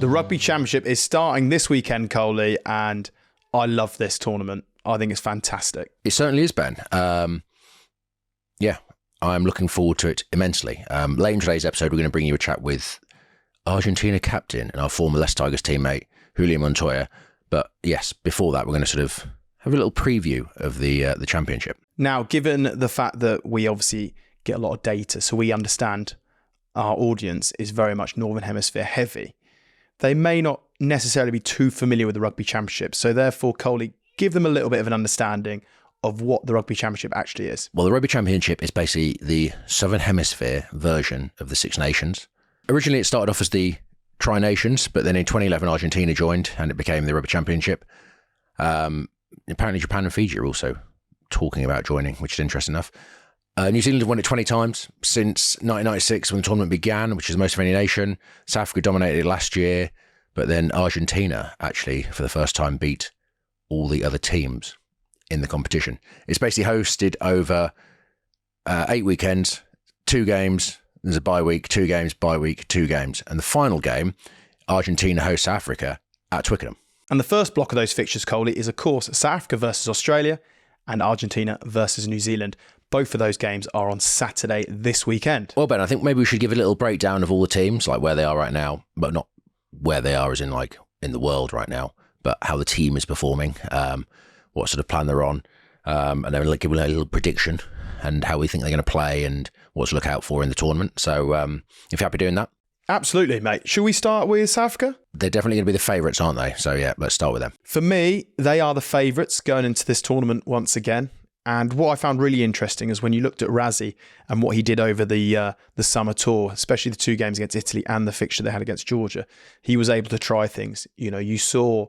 The Rugby Championship is starting this weekend, Coley, and I love this tournament. I think it's fantastic. It certainly is, Ben. Yeah, I'm looking forward to it immensely. Later in today's episode, we're going to bring you a chat with Argentina captain and our former Leicester Tigers teammate, Julián Montoya. But yes, before that, we're going to sort of have a little preview of the championship. Now, given the fact that we obviously get a lot of data, so we understand our audience is very much Northern Hemisphere heavy, they may not necessarily be too familiar with the Rugby Championship. So therefore, Coley, give them a little bit of an understanding of what the Rugby Championship actually is. Well, the Rugby Championship is basically the Southern Hemisphere version of the Six Nations. Originally, it started off as the Tri-Nations, but then in 2011, Argentina joined and it became the Rugby Championship. Apparently, Japan and Fiji are also talking about joining, which is interesting enough. New Zealand have won it 20 times since 1996 when the tournament began, which is the most of any nation. South Africa dominated it last year, but then Argentina actually, for the first time, beat all the other teams in the competition. It's basically hosted over 8 weekends, 2 games. There's a bye week, 2 games, bye week, 2 games. And the final game, Argentina hosts Africa at Twickenham. And the first block of those fixtures, Coley, is of course South Africa versus Australia and Argentina versus New Zealand. Both of those games are on Saturday this weekend. Well, Ben, I think maybe we should give a little breakdown of all the teams, like where they are right now, but not where they are as in like in the world right now, but how the team is performing, what sort of plan they're on, and then we'll give a little prediction and how we think they're going to play and what to look out for in the tournament. So if you're happy doing that. Absolutely, mate. Should we start with South Africa? They're definitely going to be the favourites, aren't they? So yeah, let's start with them. For me, they are the favourites going into this tournament once again. And what I found really interesting is when you looked at Rassie and what he did over the summer tour, especially the 2 games against Italy and the fixture they had against Georgia, he was able to try things. You know, you saw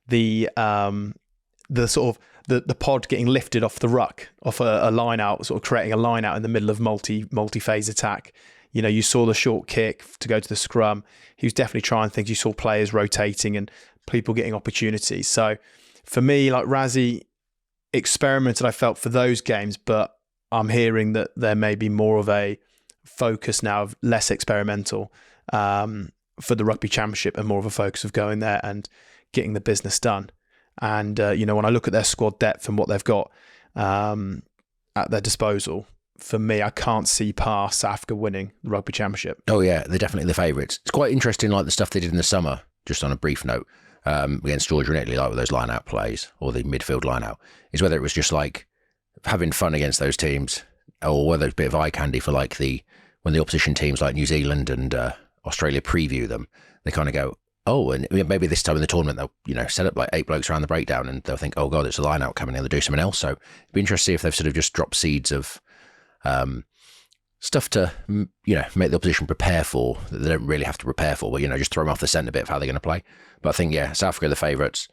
the sort of the pod getting lifted off the ruck, off a line out, sort of creating a line out in the middle of multi-phase attack. You know, you saw the short kick to go to the scrum. He was definitely trying things. You saw players rotating and people getting opportunities. So for me, like Rassie experimented, I felt, for those games, but I'm hearing that there may be more of a focus now of less experimental for the Rugby Championship and more of a focus of going there and getting the business done. And, when I look at their squad depth and what they've got at their disposal, for me, I can't see past South Africa winning the Rugby Championship. Oh, yeah, they're definitely the favourites. It's quite interesting, like the stuff they did in the summer, just on a brief note, against Georgia and Italy, like with those line-out plays or the midfield line-out, is whether it was just like having fun against those teams or whether it's a bit of eye candy for like when the opposition teams like New Zealand and Australia preview them, they kind of go, oh, and maybe this time in the tournament they'll set up like 8 blokes around the breakdown and they'll think, oh God, it's a line-out coming in, they'll do something else. So it'd be interesting to see if they've sort of just dropped seeds of stuff to make the opposition prepare for that they don't really have to prepare for, but just throw them off the scent a bit of how they're going to play. But I think South Africa are the favourites.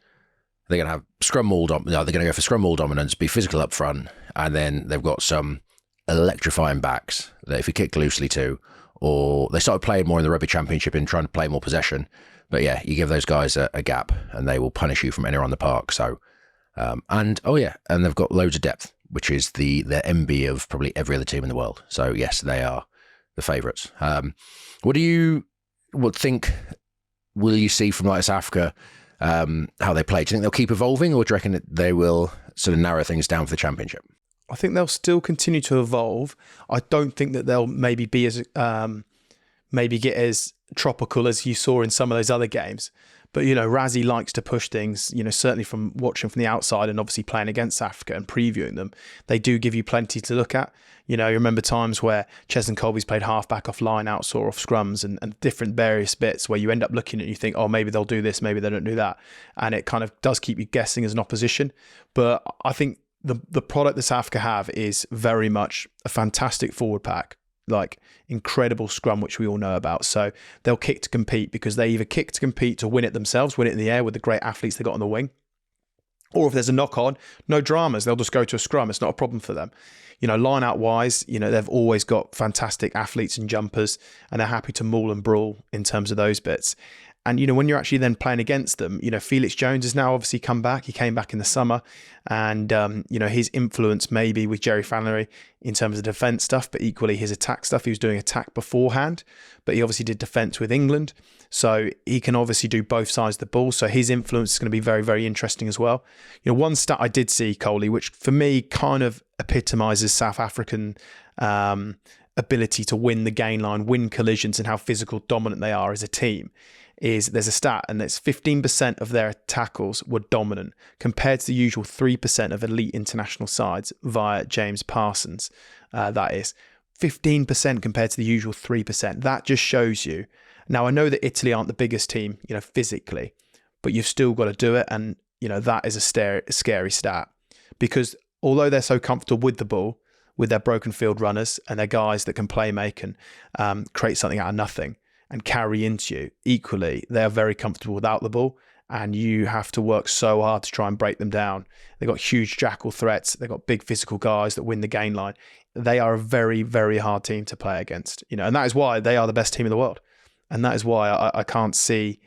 They're going to have scrum maul. They're going to go for scrum maul dominance, be physical up front, and then they've got some electrifying backs that if you kick loosely to, or they started playing more in the Rugby Championship and trying to play more possession. But yeah, you give those guys a gap and they will punish you from anywhere on the park. So, and they've got loads of depth, which is the envy of probably every other team in the world. So yes, they are the favourites. What do you think will you see from like South Africa, how they play? Do you think they'll keep evolving, or do you reckon that they will sort of narrow things down for the championship? I think they'll still continue to evolve. I don't think that they'll maybe be as maybe get as tropical as you saw in some of those other games. But, Rassie likes to push things, certainly from watching from the outside and obviously playing against Africa and previewing them. They do give you plenty to look at. You remember times where Cheslin Colby's played half-back off line-outs or off scrums and different various bits where you end up looking and you think, oh, maybe they'll do this, maybe they don't do that. And it kind of does keep you guessing as an opposition. But I think the product that South Africa have is very much a fantastic forward pack, like incredible scrum, which we all know about. So they'll kick to compete because they either kick to compete to win it themselves, win it in the air with the great athletes they got on the wing. Or if there's a knock on, no dramas, they'll just go to a scrum. It's not a problem for them. Line out wise, they've always got fantastic athletes and jumpers and they're happy to maul and brawl in terms of those bits. And, when you're actually then playing against them, Felix Jones has now obviously come back. He came back in the summer and, his influence maybe with Jerry Flannery in terms of defence stuff, but equally his attack stuff. He was doing attack beforehand, but he obviously did defence with England. So he can obviously do both sides of the ball. So his influence is going to be very, very interesting as well. One stat I did see, Coley, which for me kind of epitomises South African ability to win the gain line, win collisions, and how physical dominant they are as a team, is there's a stat, and it's 15% of their tackles were dominant compared to the usual 3% of elite international sides via James Parsons. That is 15% compared to the usual 3%. That just shows you. Now, I know that Italy aren't the biggest team, physically, but you've still got to do it. And, that is a scary stat, because although they're so comfortable with the ball, with their broken field runners and their guys that can play make and create something out of nothing and carry into you, equally, they are very comfortable without the ball, and you have to work so hard to try and break them down. They've got huge jackal threats. They've got big physical guys that win the gain line. They are a very, very hard team to play against, and that is why they are the best team in the world. And that is why I can't see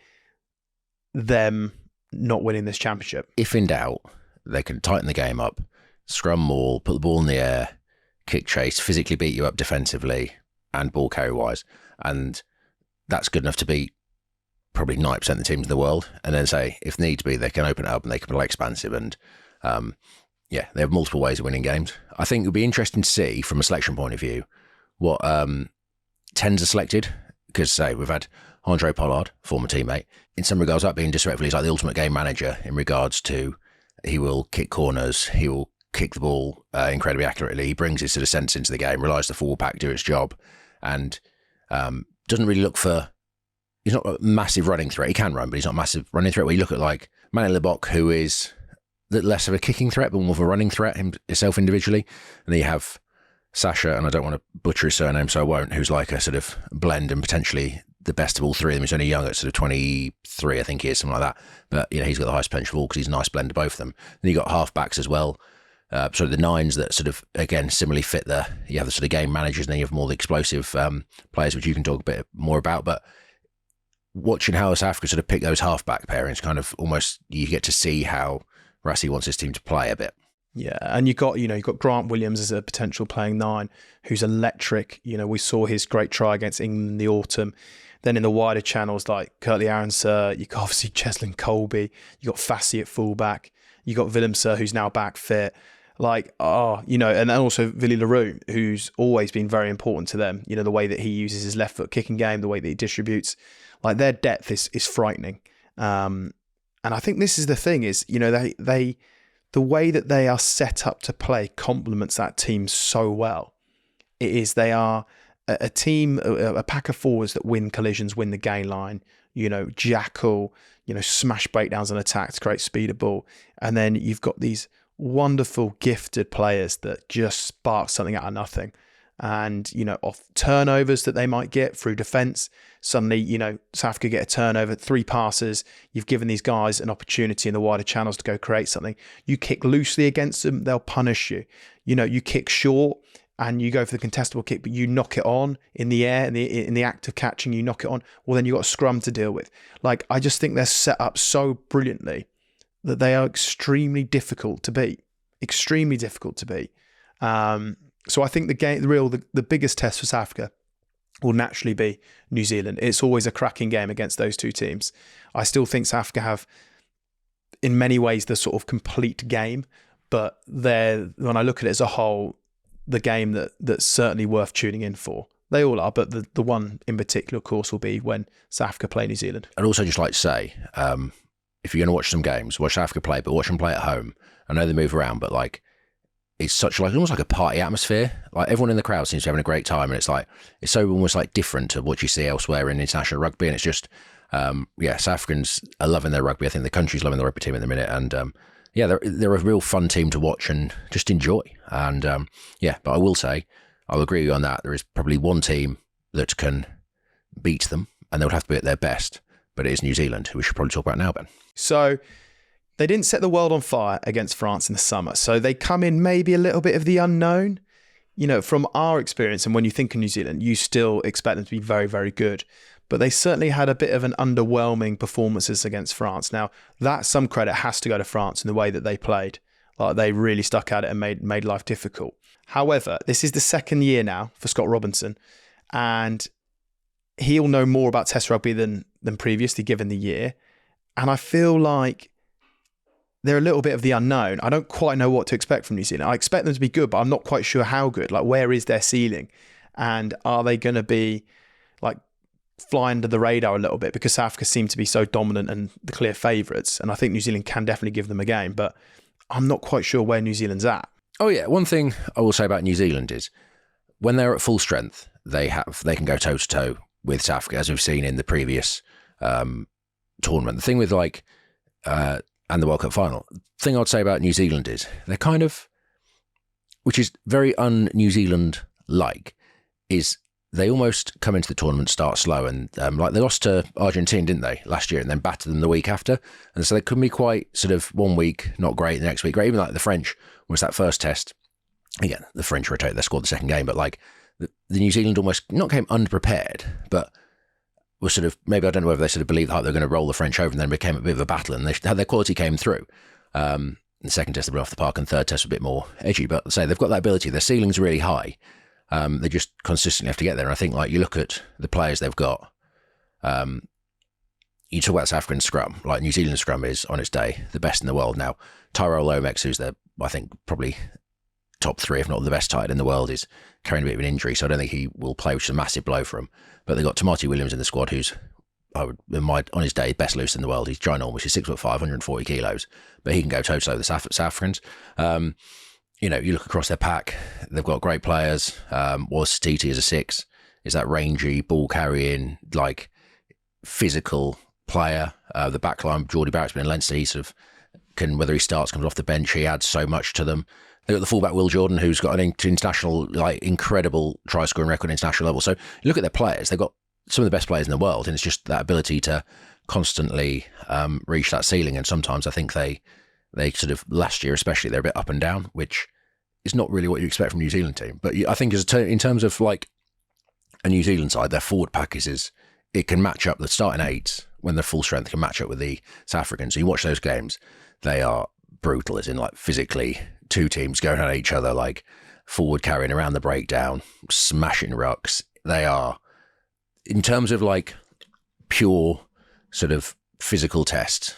them not winning this championship. If in doubt, they can tighten the game up, scrum maul, put the ball in the air, kick chase, physically beat you up defensively and ball carry wise. And that's good enough to beat probably 90% of the teams in the world. And then say, if needs be, they can open it up and they can play expansive. And they have multiple ways of winning games. I think it would be interesting to see from a selection point of view what 10s are selected. Because say we've had Andre Pollard, former teammate, in some regards that being disrespectful, he's like the ultimate game manager in regards to he will kick corners, he will kick the ball incredibly accurately. He brings his sort of sense into the game, relies the forward pack do its job, and doesn't really look for. He's not a massive running threat. He can run, but he's not a massive running threat. Where you look at like Manny Lebok, who is less of a kicking threat, but more of a running threat himself individually, and then you have Sasha, and I don't want to butcher his surname, so I won't, who's like a sort of blend and potentially the best of all three of them. He's only young at sort of 23, I think he is, something like that. But, he's got the highest potential of all because he's a nice blend of both of them. Then you got halfbacks as well. So the nines that sort of, again, similarly fit you have the sort of game managers, and then you have more the explosive players, which you can talk a bit more about. But watching how South Africa sort of pick those halfback pairings, kind of almost, you get to see how Rassie wants his team to play a bit. Yeah, and you've got Grant Williams as a potential playing 9, who's electric. We saw his great try against England in the autumn. Then in the wider channels like Curtly Aronsir, you got obviously Cheslin Colby, you got Fassi at fullback, you got Willemse, who's now back fit. And then also Willie Leroux, who's always been very important to them. The way that he uses his left foot kicking game, the way that he distributes, like their depth is frightening. And I think this is the thing is, the way that they are set up to play complements that team so well. They are a team, a pack of forwards that win collisions, win the gain line, jackal, smash breakdowns and attacks, create speed of ball. And then you've got these wonderful, gifted players that just spark something out of nothing. And, off turnovers that they might get through defence, suddenly, South Africa get a turnover, 3 passes, you've given these guys an opportunity in the wider channels to go create something. You kick loosely against them, they'll punish you. You kick short and you go for the contestable kick, but you knock it on in the air, in the act of catching, you knock it on, well, then you've got a scrum to deal with. Like, I just think they're set up so brilliantly that they are extremely difficult to beat. Extremely difficult to beat. So I think the biggest test for South Africa will naturally be New Zealand. It's always a cracking game against those two teams. I still think South Africa have, in many ways, the sort of complete game, but when I look at it as a whole, the game that's certainly worth tuning in for. They all are, but the one in particular, of course, will be when South Africa play New Zealand. I'd also just like to say, if you're going to watch some games, watch South Africa play, but watch them play at home. I know they move around, but it's such almost like a party atmosphere. Like everyone in the crowd seems to be having a great time, and it's so almost like different to what you see elsewhere in international rugby. And it's just, South Africans are loving their rugby. I think the country's loving the rugby team at the minute, and they're a real fun team to watch and just enjoy. And but I will say, I'll agree with you on that. There is probably one team that can beat them, and they would have to be at their best. But it is New Zealand, who we should probably talk about now, Ben. So they didn't set the world on fire against France in the summer. So they come in maybe a little bit of the unknown. from our experience, and when you think of New Zealand, you still expect them to be very, very good. But they certainly had a bit of an underwhelming performances against France. Now, that some credit has to go to France in the way that they played. Like, they really stuck at it and made life difficult. However, this is the second year now for Scott Robinson, and he'll know more about Test rugby than previously, given the year. And I feel like they're a little bit of the unknown. I don't quite know what to expect from New Zealand. I expect them to be good, but I'm not quite sure how good. Like, where is their ceiling? And are they going to be like fly under the radar a little bit? Because South Africa seem to be so dominant and the clear favourites. And I think New Zealand can definitely give them a game, but I'm not quite sure where New Zealand's at. Oh yeah, one thing I will say about New Zealand is when they're at full strength, they can go toe to toe with South Africa, as we've seen in the previous tournament. The thing with and the World Cup final. The thing I'd say about New Zealand is they're kind of, which is very un-New Zealand-like, is they almost come into the tournament, start slow, and like they lost to Argentina, didn't they, last year, and then battered them the week after. And so they could be quite sort of 1 week not great, the next week great. Even like the French was that first test. Again, the French rotated, they scored the second game, but like the New Zealand almost not came underprepared, but was sort of, maybe I don't know whether they sort of believed that they were going to roll the French over, and then became a bit of a battle, and their quality came through. The second test they were off the park, and third test was a bit more edgy, but say they've got that ability. Their ceiling's really high. They just consistently have to get there. And I think like you look at the players they've got, you talk about South African scrum, like New Zealand scrum is on its day the best in the world now. Tyrell Lomax, who's I think probably top three, if not the best tight in the world, is carrying a bit of an injury, so I don't think he will play, which is a massive blow for him. But they've got Tamati Williams in the squad, who's on his day best loose in the world. He's ginormous. He's 6'5", 140 kilos, but he can go toe to toe with the South Africans. You look across their pack, they've got great players. Was Titi as a 6, is that rangy, ball carrying, like physical player. The backline, Geordie Barrett's been in Leinster. He sort of whether he starts, comes off the bench, he adds so much to them. They've got the fullback Will Jordan, who's got an international, like incredible try scoring record at international level. So you look at their players, they've got some of the best players in the world, and it's just that ability to constantly reach that ceiling. And sometimes I think they sort of, last year especially, they're a bit up and down, which is not really what you expect from a New Zealand team. But I think in terms of like a New Zealand side, their forward pack it can match up, the starting 8 when they're full strength can match up with the South Africans. So you watch those games, they are brutal, as in like physically, two teams going at each other, like forward carrying around the breakdown, smashing rucks. They are, in terms of like pure sort of physical test,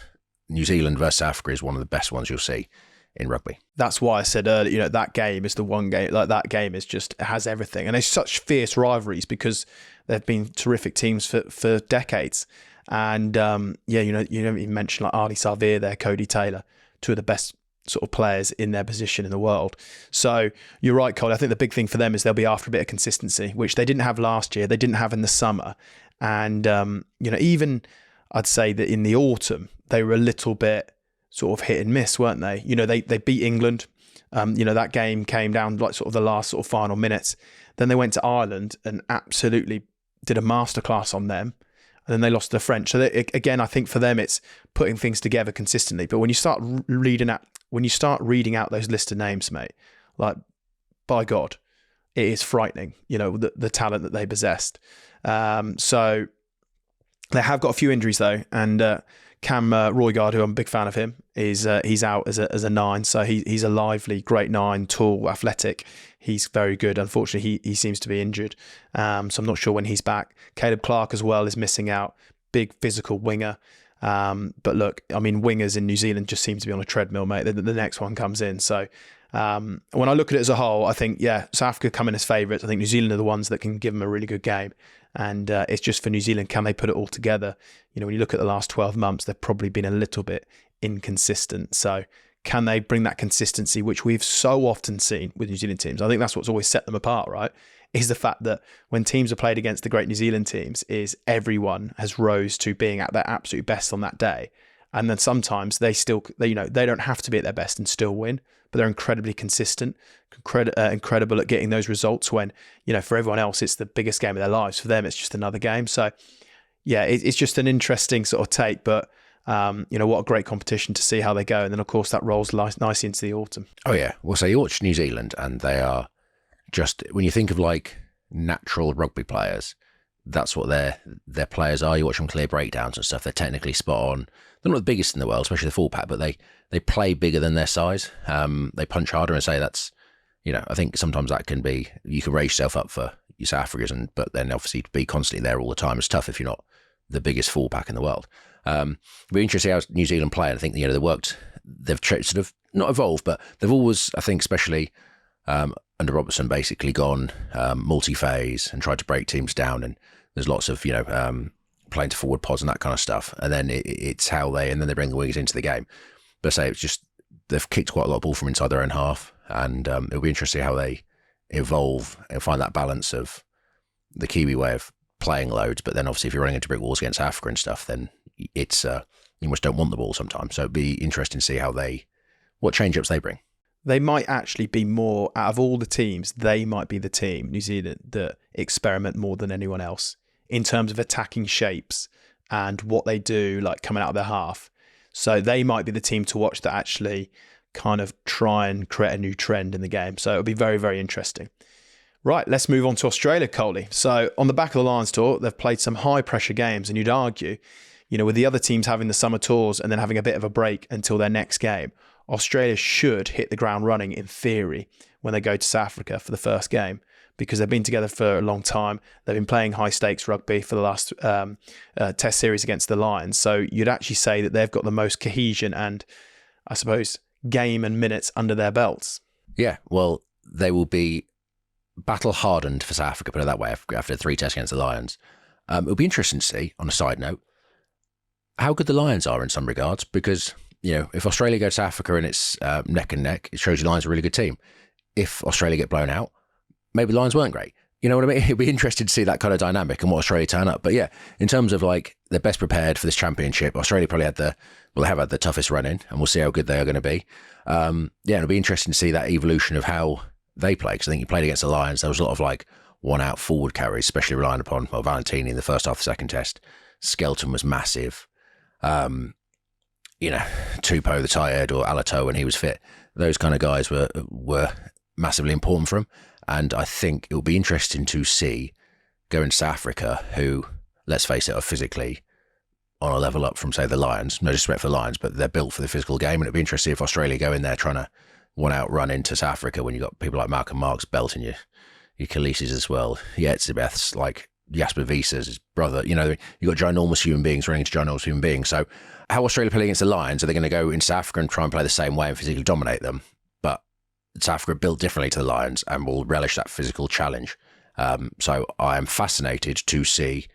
New Zealand versus South Africa is one of the best ones you'll see in rugby. That's why I said earlier, that game is the one game, like that game is just, it has everything. And there's such fierce rivalries because they've been terrific teams for decades. And you even mentioned like Arnie Savir there, Cody Taylor, two of the best sort of players in their position in the world. So you're right, Cole. I think the big thing for them is they'll be after a bit of consistency, which they didn't have last year. They didn't have in the summer. And, even I'd say that in the autumn, they were a little bit sort of hit and miss, weren't they? They beat England. That game came down like sort of the last sort of final minutes. Then they went to Ireland and absolutely did a masterclass on them. And then they lost to the French. So again, I think for them, it's putting things together consistently. But when you start reading out those list of names, mate, like, by God, it is frightening, the talent that they possessed. So they have got a few injuries though. And Cam Roygaard, who I'm a big fan of him, he's out as a 9. So he's a lively, great 9, tall, athletic. He's very good. Unfortunately, he seems to be injured. So I'm not sure when he's back. Caleb Clark as well is missing out. Big physical winger. But look, I mean, wingers in New Zealand just seem to be on a treadmill, mate. The next one comes in. So when I look at it as a whole, I think, South Africa come in as favourites. I think New Zealand are the ones that can give them a really good game. And it's just for New Zealand, can they put it all together? When you look at the last 12 months, they've probably been a little bit inconsistent. So can they bring that consistency, which we've so often seen with New Zealand teams? I think that's what's always set them apart, right? Is the fact that when teams are played against the great New Zealand teams, is everyone has rose to being at their absolute best on that day. And then sometimes they don't have to be at their best and still win, but they're incredibly consistent, incredible at getting those results when, for everyone else, it's the biggest game of their lives. For them, it's just another game. So, it's just an interesting sort of take, but what a great competition to see how they go. And then, of course, that rolls nicely into the autumn. Oh, yeah. Well, so you watch New Zealand and they are just when you think of like natural rugby players, that's what their players are. You watch them clear breakdowns and stuff. They're technically spot on. They're not the biggest in the world, especially the full pack, but they play bigger than their size. They punch harder, and say that's, I think sometimes that can be, you can raise yourself up for your South Africans, but then obviously to be constantly there all the time is tough if you're not the biggest full pack in the world. It'll be interesting how New Zealand play. And I think, they've sort of not evolved, but they've always, I think, especially under Robertson, basically gone multi-phase and tried to break teams down. And there's lots of, playing to forward pods and that kind of stuff. And then it's how and then they bring the wingers into the game. But I say it's just, they've kicked quite a lot of ball from inside their own half. And it'll be interesting how they evolve and find that balance of the Kiwi way of playing loads. But then obviously if you're running into brick walls against Africa and stuff, then it's, you almost don't want the ball sometimes. So it'd be interesting to see what change-ups they bring. They might actually be more, out of all the teams, they might be the team, New Zealand, that experiment more than anyone else in terms of attacking shapes and what they do, like coming out of their half. So they might be the team to watch that actually kind of try and create a new trend in the game. So it'll be very, very interesting. Right, let's move on to Australia, Coley. So on the back of the Lions tour, they've played some high-pressure games, and you'd argue, with the other teams having the summer tours and then having a bit of a break until their next game, Australia should hit the ground running in theory when they go to South Africa for the first game, because they've been together for a long time. They've been playing high stakes rugby for the last test series against the Lions. So you'd actually say that they've got the most cohesion and, I suppose, game and minutes under their belts. Yeah, well, they will be battle hardened for South Africa, put it that way, after 3 tests against the Lions. It'll be interesting to see, on a side note, how good the Lions are in some regards, because if Australia go to South Africa and it's neck and neck, it shows you the Lions are a really good team. If Australia get blown out, maybe the Lions weren't great. You know what I mean? It'd be interesting to see that kind of dynamic and what Australia turn up. But yeah, in terms of like they're best prepared for this championship, Australia probably they have had the toughest run in, and we'll see how good they are going to be. It'll be interesting to see that evolution of how they play, because I think you played against the Lions, there was a lot of like one out forward carries, especially relying upon Valentini in the first half of the second test. Skelton was massive. Tupou the tired, or Alato when he was fit, those kind of guys were massively important for him. And I think it'll be interesting to see going to South Africa, who, let's face it, are physically on a level up from, say, the Lions. No disrespect for the Lions, but they're built for the physical game. And it'll be interesting if Australia go in there trying to one-out run into South Africa when you've got people like Malcolm Marks belting your Khaleesi's as well. Yeah, it's Etzebeth's, like Jasper Wiese's, his brother. You've got ginormous human beings running into ginormous human beings. So how Australia play against the Lions, are they going to go into South Africa and try and play the same way and physically dominate them? But South Africa built differently to the Lions and will relish that physical challenge. So I am fascinated to see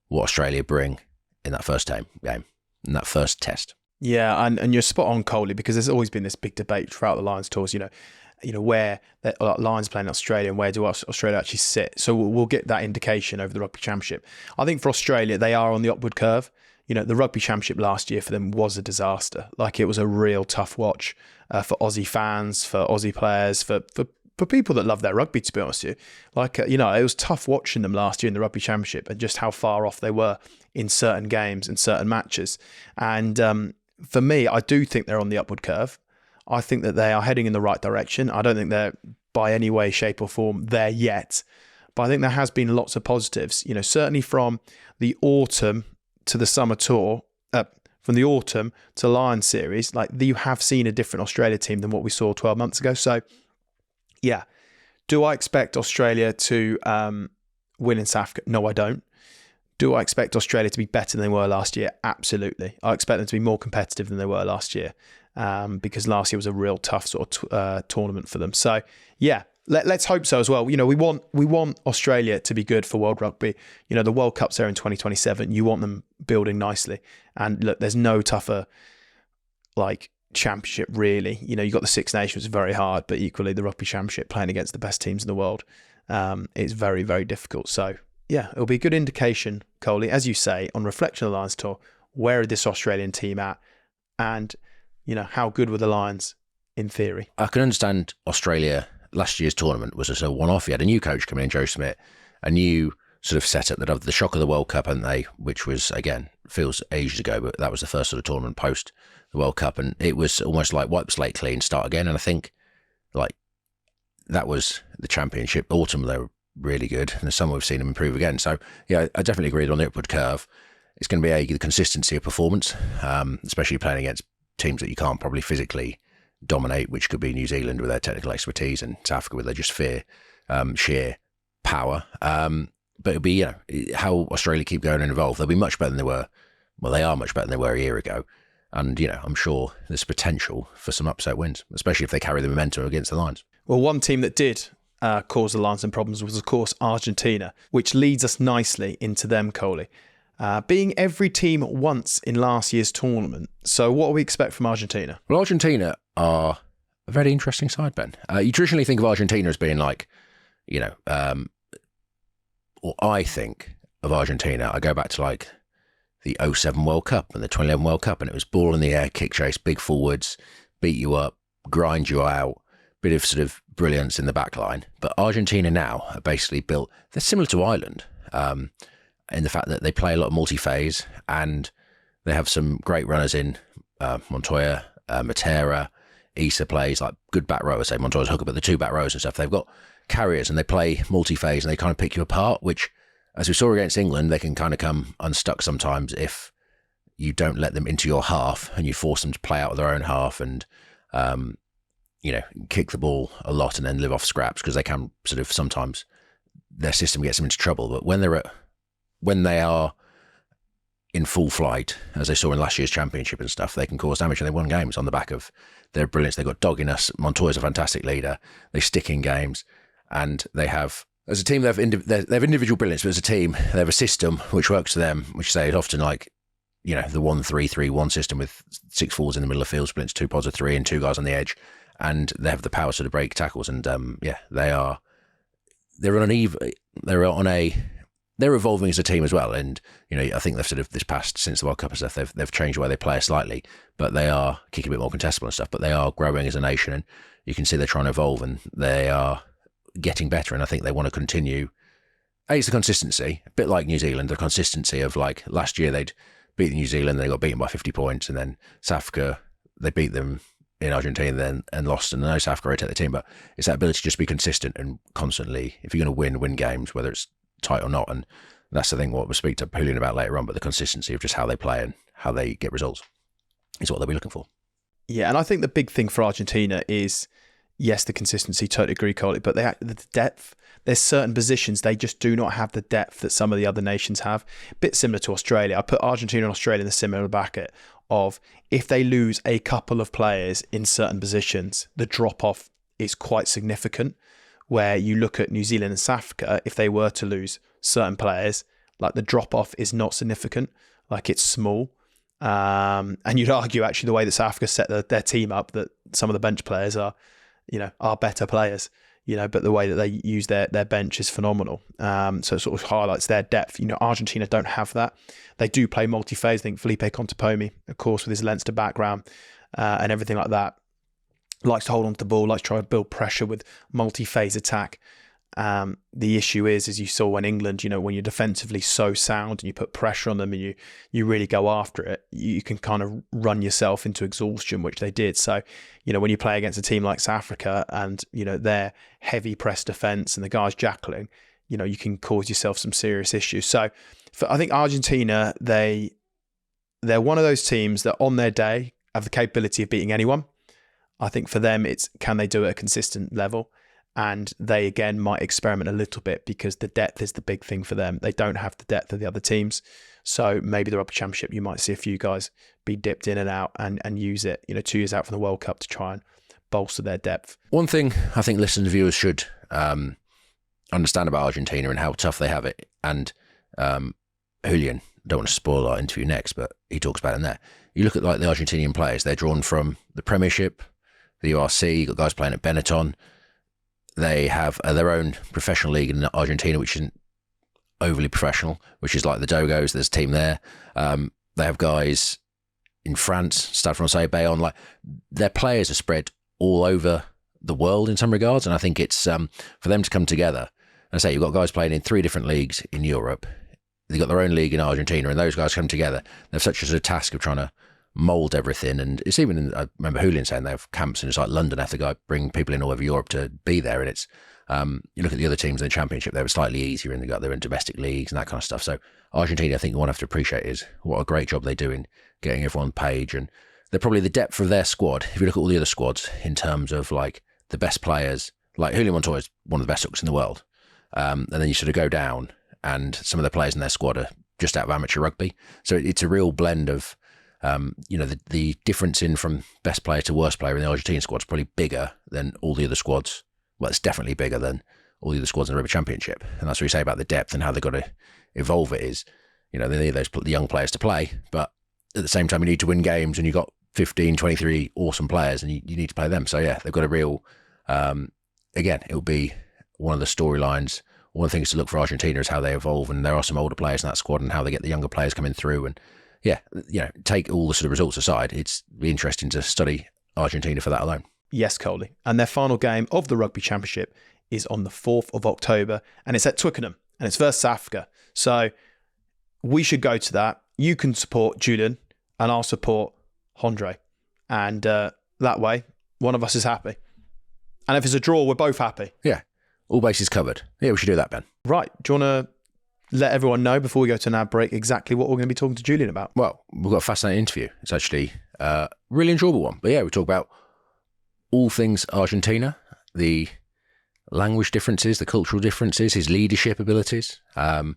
what Australia bring in that first game, in that first test. Yeah, and you're spot on, Coley, because there's always been this big debate throughout the Lions tours, where the Lions playing Australia and where do Australia actually sit. So we'll get that indication over the Rugby Championship. I think for Australia, they are on the upward curve. The Rugby Championship last year for them was a disaster. Like, it was a real tough watch for Aussie fans, for Aussie players, for people that love their rugby, to be honest with you. Like, it was tough watching them last year in the Rugby Championship and just how far off they were in certain games and certain matches. And for me, I do think they're on the upward curve. I think that they are heading in the right direction. I don't think they're by any way, shape or form there yet. But I think there has been lots of positives, certainly from the autumn to the summer tour, from the autumn to Lions series, like you have seen a different Australia team than what we saw 12 months ago. So yeah, do I expect Australia to win in South Africa? No, I don't. Do I expect Australia to be better than they were last year? Absolutely. I expect them to be more competitive than they were last year, because last year was a real tough sort of tournament for them. So yeah, let's hope so as well. We want Australia to be good for World Rugby. The World Cup's there in 2027. You want them building nicely. And look, there's no tougher championship really. You've got the Six Nations, very hard, but equally the Rugby Championship playing against the best teams in the world, it's very, very difficult. So yeah, it'll be a good indication, Coley, as you say, on reflection of the Lions tour, where are this Australian team at, and how good were the Lions in theory. I can understand Australia. Last year's tournament was just a one-off. You had a new coach coming in, Joe Smith, a new sort of setup that had the shock of the World Cup, hadn't they? Which was, again, feels ages ago, but that was the first sort of tournament post the World Cup, and it was almost like wipe the slate clean, start again. And I think that was the championship. Autumn, they were really good, and the summer we've seen them improve again. So, yeah, I definitely agree on the upward curve. It's going to be the consistency of performance, especially playing against teams that you can't probably physically dominate, which could be New Zealand with their technical expertise and South Africa with their just sheer power. But it'll be, how Australia keep going and evolve. They'll be much better than they were. Well, they are much better than they were a year ago. And, I'm sure there's potential for some upset wins, especially if they carry the momentum against the Lions. Well, one team that did cause the Lions some problems was, of course, Argentina, which leads us nicely into them, Coley. Being every team once in last year's tournament. So what do we expect from Argentina? Well, Argentina are a very interesting side, Ben. You traditionally think of Argentina as being like, or I think of Argentina, I go back to like the 2007 World Cup and the 2011 World Cup, and it was ball in the air, kick chase, big forwards, beat you up, grind you out, bit of sort of brilliance in the back line. But Argentina now are basically built, they're similar to Ireland in the fact that they play a lot of multi-phase, and they have some great runners in Montoya, Matera, Issa plays like good back rowers, say Montoya's hook up at the two back rows and stuff. They've got carriers and they play multi-phase and they kind of pick you apart, which, as we saw against England, they can kind of come unstuck sometimes if you don't let them into your half and you force them to play out of their own half and, kick the ball a lot and then live off scraps, because they can sort of sometimes their system gets them into trouble. But when they are in full flight, as they saw in last year's championship and stuff, they can cause damage, and they won games on the back of their brilliance. They've got dogginess. Montoya's a fantastic leader. They stick in games, and they have, as a team, they have individual brilliance, but as a team, they have a system which works for them, which say is often like, the 1-3-3-1 system with 6 forwards in the middle of field splints, 2 pods of 3 and 2 guys on the edge, and they have the power to break tackles. And they're evolving as a team as well. And, I think they've sort of since the World Cup and stuff, they've changed the way they play slightly, but they are kicking a bit more contestable and stuff, but they are growing as a nation, and you can see they're trying to evolve and they are getting better. And I think they want to continue. It's the consistency, a bit like New Zealand, the consistency of like last year they'd beat New Zealand, they got beaten by 50 points, and then South Africa, they beat them in Argentina then and lost. And I know South Africa rotate the team, but it's that ability to just be consistent and constantly, if you're going to win games, whether it's tight or not. And that's the thing what we'll speak to Julián about later on, but the consistency of just how they play and how they get results is what they'll be looking for. Yeah, and I think the big thing for Argentina is, yes, the consistency, totally agree, Coley, but the depth. There's certain positions they just do not have the depth that some of the other nations have. A bit similar to Australia. I put Argentina and Australia in the similar bracket of, if they lose a couple of players in certain positions, the drop-off is quite significant. Where you look at New Zealand and South Africa, if they were to lose certain players, like the drop-off is not significant, like it's small. And you'd argue actually the way that South Africa set their team up, that some of the bench players are better players, but the way that they use their bench is phenomenal. So it sort of highlights their depth. Argentina don't have that. They do play multi-phase. I think Felipe Contepomi, of course, with his Leinster background and everything like that, likes to hold on to the ball, likes to try to build pressure with multi-phase attack. The issue is, as you saw in England, when you're defensively so sound and you put pressure on them and you really go after it, you can kind of run yourself into exhaustion, which they did. So, when you play against a team like South Africa and, their heavy press defence and the guys jackling, you can cause yourself some serious issues. So I think Argentina, they're one of those teams that on their day have the capability of beating anyone. I think for them, it's can they do it at a consistent level? And they, again, might experiment a little bit because the depth is the big thing for them. They don't have the depth of the other teams. So maybe the Rugby Championship, you might see a few guys be dipped in and out and use it, 2 years out from the World Cup to try and bolster their depth. One thing I think listeners and viewers should understand about Argentina and how tough they have it. And Julián, don't want to spoil our interview next, but he talks about it in there. You look at like the Argentinian players, they're drawn from the Premiership, the URC, you've got guys playing at Benetton. They have their own professional league in Argentina, which isn't overly professional, which is like the Dogos. There's a team there. They have guys in France, Stade Francais, Bayonne. Like, their players are spread all over the world in some regards, and I think it's for them to come together. And I say you've got guys playing in 3 different leagues in Europe. They've got their own league in Argentina, and those guys come together. They have such a task of trying to mould everything. And it's even, I remember Julián saying they have camps in it's like London, have to go bring people in all over Europe to be there. And it's, you look at the other teams in the Championship, they were slightly easier and they're in domestic leagues and that kind of stuff. So Argentina, I think one have to appreciate is what a great job they do in getting everyone on the page. And they're probably the depth of their squad. If you look at all the other squads in terms of like the best players, like Julián Montoya is one of the best hooks in the world. And then you sort of go down and some of the players in their squad are just out of amateur rugby. So it's a real blend of, the difference in from best player to worst player in the Argentine squad is probably bigger than all the other squads. Well, it's definitely bigger than all the other squads in the Rugby Championship. And that's what you say about the depth and how they've got to evolve it is, they need those the young players to play, but at the same time, you need to win games and you've got 15, 23 awesome players and you need to play them. So yeah, they've got a real, again, it'll be one of the storylines. One of the things to look for Argentina is how they evolve, and there are some older players in that squad and how they get the younger players coming through. And yeah, take all the sort of results aside, it's be interesting to study Argentina for that alone. Yes, Coley. And their final game of the Rugby Championship is on the 4th of October, and it's at Twickenham, and it's versus Africa. So we should go to that. You can support Julián, and I'll support Hondre. And that way, one of us is happy. And if it's a draw, we're both happy. Yeah, all bases covered. Yeah, we should do that, Ben. Right. Do you want to let everyone know before we go to an ad break exactly what we're going to be talking to Julián about? Well, we've got a fascinating interview. It's actually a really enjoyable one. But yeah, we talk about all things Argentina, the language differences, the cultural differences, his leadership abilities, how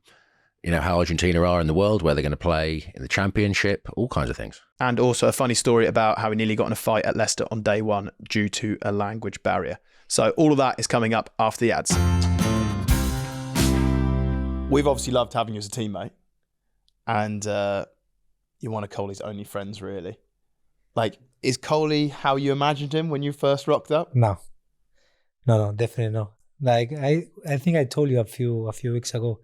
Argentina are in the world, where they're going to play in the Championship, all kinds of things. And also a funny story about how he nearly got in a fight at Leicester on day one due to a language barrier. So all of that is coming up after the ads. We've obviously loved having you as a teammate, and you're one of Coley's only friends, really. Like, is Coley how you imagined him when you first rocked up? No, definitely no. Like I think I told you a few weeks ago.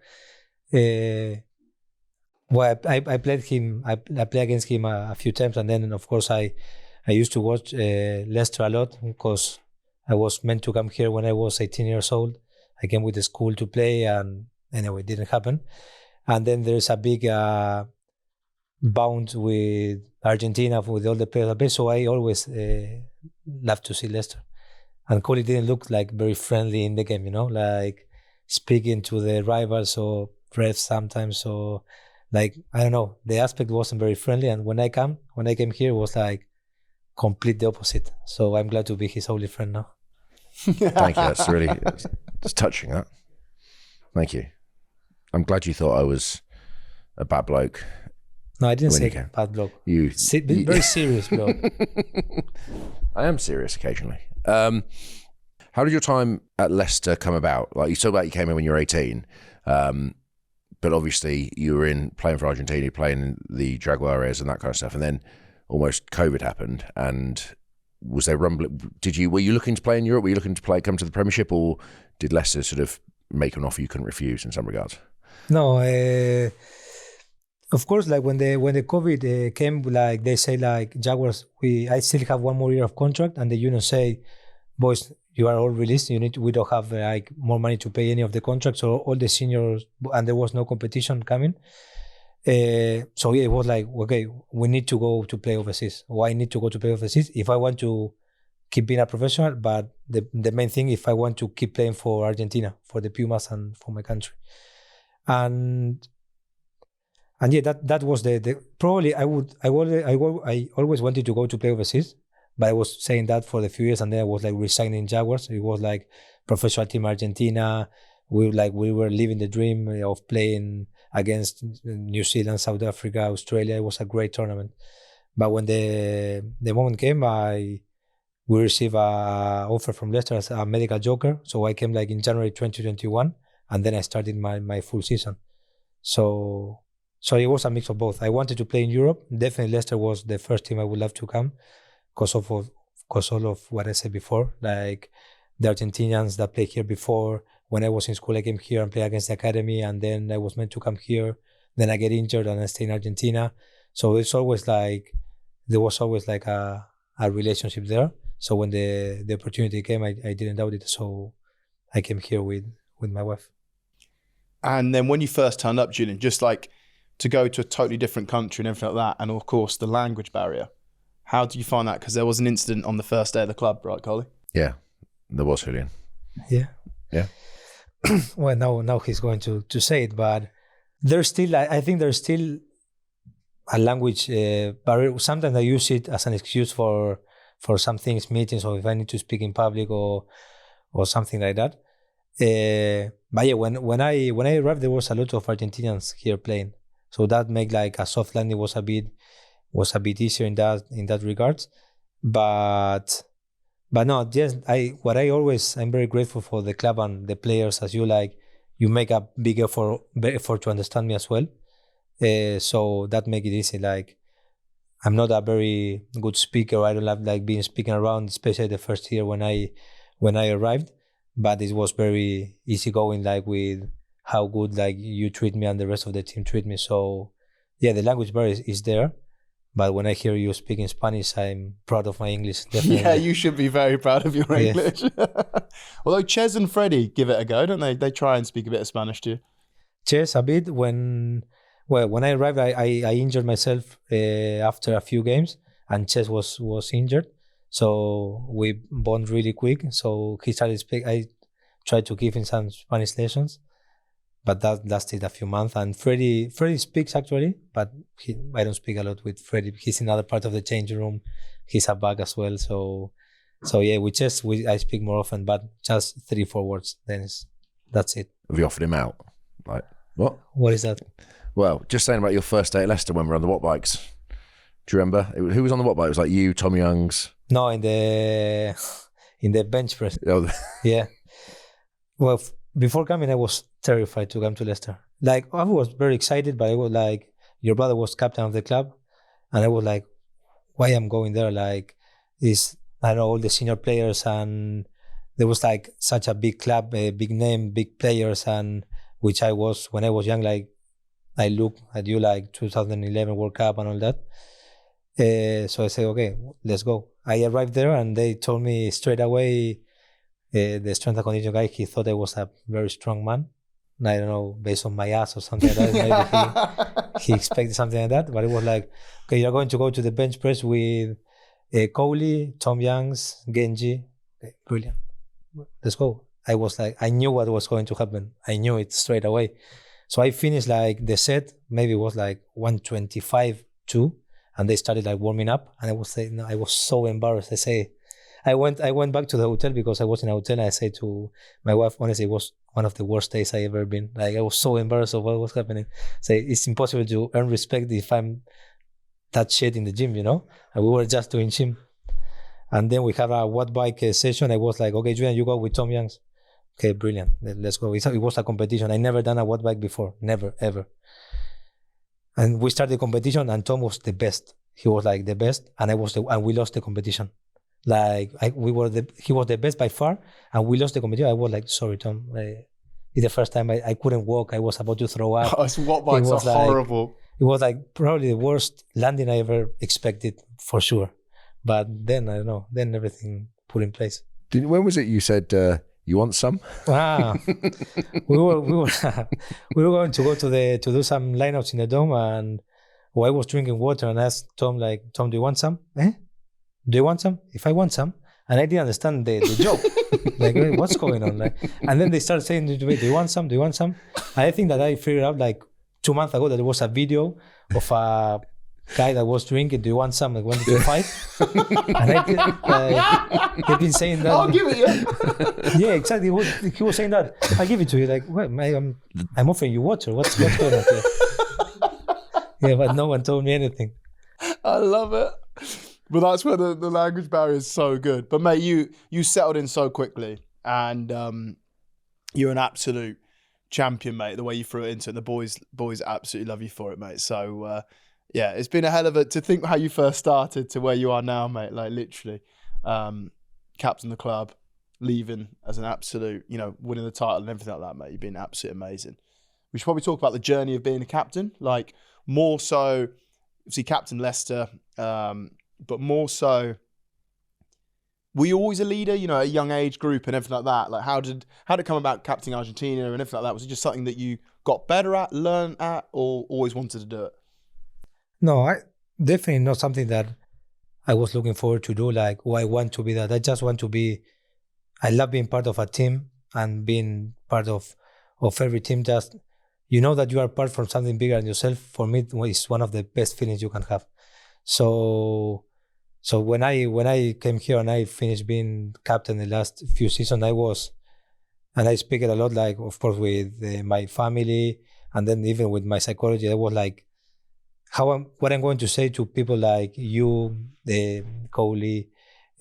I played him. I played against him a few times, and then of course I used to watch Leicester a lot because I was meant to come here when I was 18 years old. I came with the school to play, and anyway, it didn't happen. And then there's a big bound with Argentina with all the players I play, so I always love to see Leicester. And Coley didn't look like very friendly in the game, like speaking to the rivals or refs sometimes. So, like, I don't know, the aspect wasn't very friendly. And when I came here, it was like complete the opposite. So I'm glad to be his only friend now. Thank you. That's really it's touching. That. Thank you. I'm glad you thought I was a bad bloke. No, I didn't say bad bloke. Very serious bloke. I am serious occasionally. How did your time at Leicester come about? Like, you talked about you came in when you were 18, but obviously you were playing for Argentina, playing in the Jaguares and that kind of stuff, and then almost COVID happened. And was there rumbling? Were you looking to play in Europe? Were you looking to come to the Premiership, or did Leicester sort of make an offer you couldn't refuse in some regards? No, of course, like when the COVID came, like they say, like Jaguars, I still have 1 more year of contract, and the union say, boys, you are all released. We don't have like more money to pay any of the contracts or all the seniors, and there was no competition coming. So yeah, it was like, okay, we need to go to play overseas. Or I need to go to play overseas if I want to keep being a professional. But the main thing, if I want to keep playing for Argentina, for the Pumas and for my country, and yeah, that was the probably I always wanted to go to play overseas. But I was saying that for the few years, and then I was like resigning Jaguars. It was like professional team Argentina. We were living the dream of playing against New Zealand, South Africa, Australia. It was a great tournament. But when the moment came, we received a offer from Leicester as a medical joker. So I came like in January 2021, and then I started my full season. So it was a mix of both. I wanted to play in Europe. Definitely Leicester was the first team I would love to come. Because all of what I said before, like the Argentinians that played here before. When I was in school, I came here and played against the academy, and then I was meant to come here. Then I get injured and I stay in Argentina. So it's always like there was always like a relationship there. So when the opportunity came, I didn't doubt it. So I came here with my wife. And then when you first turned up, Julián, just like to go to a totally different country and everything like that, and of course the language barrier. How do you find that? Because there was an incident on the first day of the club, right, Coley? Yeah, there was, Julian. Yeah. Yeah. Well, now he's going to say it, but there's still, I think there's still a language barrier. Sometimes I use it as an excuse for some things, meetings, or if I need to speak in public or something like that. But yeah, when I arrived, there was a lot of Argentinians here playing, so that made like a soft landing was a bit easier in that regards. But no, just I'm very grateful for the club and the players, as you make a big effort to understand me as well. So that make it easy. Like, I'm not a very good speaker. I don't have like being speaking around, especially the first year when I arrived. But it was very easy going, like with how good like you treat me and the rest of the team treat me. So yeah, the language barrier is there. But when I hear you speak in Spanish, I'm proud of my English. Definitely. Yeah, you should be very proud of your English. Although Ches and Freddie give it a go, don't they? They try and speak a bit of Spanish to you. Ches a bit. When I arrived, I injured myself after a few games, and Ches was injured. So we bond really quick. So he started to speak. I tried to give him some Spanish lessons, but that lasted a few months. And Freddie speaks actually, but I don't speak a lot with Freddie. He's in another part of the changing room. He's a back as well. So yeah, I speak more often, but just 3-4 words. Then that's it. Have you offered him out? Like, what? What is that? Well, just saying about your first day at Leicester when we were on the watt bikes. Do you remember? Who was on the watt bike? It was like you, Tom Youngs. No, in the bench press. Oh. Yeah. Well, before coming, I was terrified to come to Leicester. Like, I was very excited, but I was like, your brother was captain of the club, and I was like, why I'm going there? Like, I know all the senior players, and there was like such a big club, a big name, big players, and which I was when I was young. Like, I looked at you like 2011 World Cup and all that. So I said, okay, let's go. I arrived there and they told me straight away, the strength and conditioning guy, he thought I was a very strong man. I don't know, based on my ass or something like that. Maybe he expected something like that. But it was like, okay, you're going to go to the bench press with Coley, Tom Youngs, Genji. Okay, brilliant. Let's go. I was like, I knew what was going to happen. I knew it straight away. So I finished like the set, maybe it was like 125-2. And they started like warming up, and I was saying, no, I was so embarrassed. I went back to the hotel because I was in a hotel, and I said to my wife, honestly, it was one of the worst days I ever been. Like, I was so embarrassed of what was happening. Say, it's impossible to earn respect if I'm that shit in the gym, you know? And we were just doing gym. And then we have a watt bike session. I was like, okay, Julián, you go with Tom Youngs. Okay, brilliant. Let's go. It was a competition. I never done a watt bike before. Never, ever. And we started the competition, and Tom was the best. He was like the best, and and we lost the competition. Like, he was the best by far, and we lost the competition. I was like, sorry, Tom. It's the first time I couldn't walk. I was about to throw up. Oh, watt bikes are horrible. It was like probably the worst landing I ever expected, for sure. But then, I don't know, then everything put in place. When was it you said, you want some? We were going to go to do some lineouts in the dome, and I was drinking water and asked Tom, like, Tom, do you want some? Do you want some? If I want some. And I didn't understand the joke. Like, what's going on? Like, and then they started saying to me, do you want some? Do you want some? And I think that I figured out like 2 months ago that there was a video of a guy that was drinking, do you want some? Like, wanted to fight. And they've been saying that. I'll give it you. Yeah, exactly. He was saying that. I'll give it to you. Like, well, I'm offering you water. What's going on here? Yeah, but no one told me anything. I love it. But that's where the language barrier is so good. But mate, you settled in so quickly, and you're an absolute champion, mate. The way you threw it into it, the boys absolutely love you for it, mate. So yeah, it's been a hell of a to think how you first started to where you are now, mate. Like, literally, captain the club, leaving as an absolute, winning the title and everything like that, mate. You've been absolutely amazing. We should probably talk about the journey of being a captain, like more so, obviously captain Leicester, but more so were you always a leader, you know, at a young age group and everything like that? Like how did it come about captaining Argentina and everything like that? Was it just something that you got better at, learned at, or always wanted to do it? No, I definitely not something that I was looking forward to do. Like, oh, I want to be that. I just want to be. I love being part of a team and being part of every team. Just you know that you are part from something bigger than yourself. For me, it's one of the best feelings you can have. So when I came here and I finished being captain the last few seasons, I speak it a lot. Like, of course, with my family, and then even with my psychology, I was like, what I'm going to say to people like you, Coley,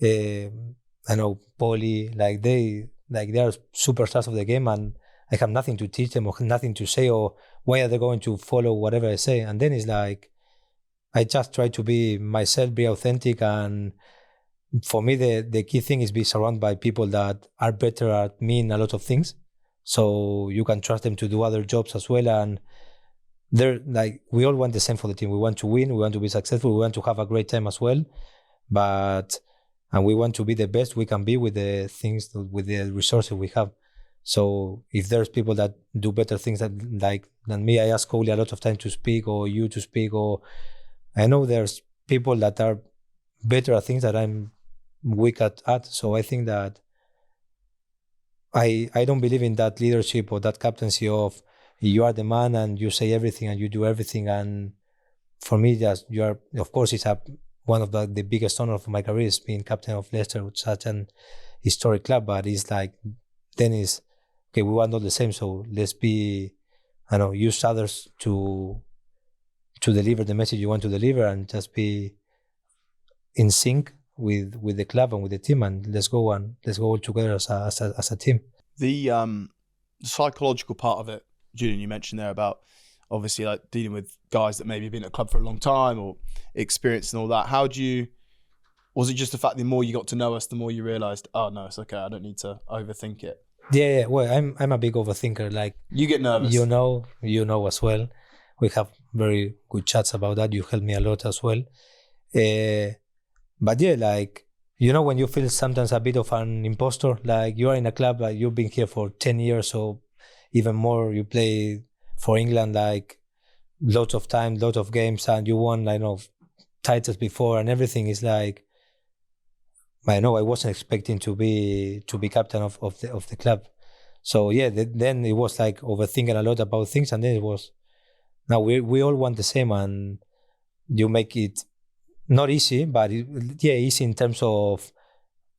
I know Paulie, like they are superstars of the game, and I have nothing to teach them or nothing to say, or why are they going to follow whatever I say? And then it's like I just try to be myself, be authentic, and for me the key thing is be surrounded by people that are better at me in a lot of things, so you can trust them to do other jobs as well. And they're like, we all want the same for the team. We want to win, we want to be successful, we want to have a great time as well, and we want to be the best we can be with the things, with the resources we have. So if there's people that do better things than me, I ask Coley a lot of time to speak, or you to speak, or I know there's people that are better at things that I'm weak at. So I think that I don't believe in that leadership or that captaincy of you are the man and you say everything and you do everything. And for me, just you are, of course, it's one of the biggest honor of my career is being captain of Leicester, with such an historic club. But it's like, then it's, okay, we want all the same, so let's be, use others to deliver the message you want to deliver, and just be in sync with the club and with the team, and let's go all together as a team. The psychological part of it, Julian, you mentioned there about obviously like dealing with guys that maybe have been at a club for a long time or experienced and all that. Was it just the fact the more you got to know us, the more you realised, oh no, it's okay, I don't need to overthink it? Yeah. Well, I'm a big overthinker. Like, you get nervous. You know as well. We have very good chats about that. You help me a lot as well. But yeah, like, when you feel sometimes a bit of an imposter, like you are in a club, like you've been here for 10 years or even more, you play for England, like lots of time, lots of games, and you won, titles before, and everything is like, I know I wasn't expecting to be captain of the club. So yeah, then it was like overthinking a lot about things, and then it was, now we all want the same, and you make it not easy, but easy in terms of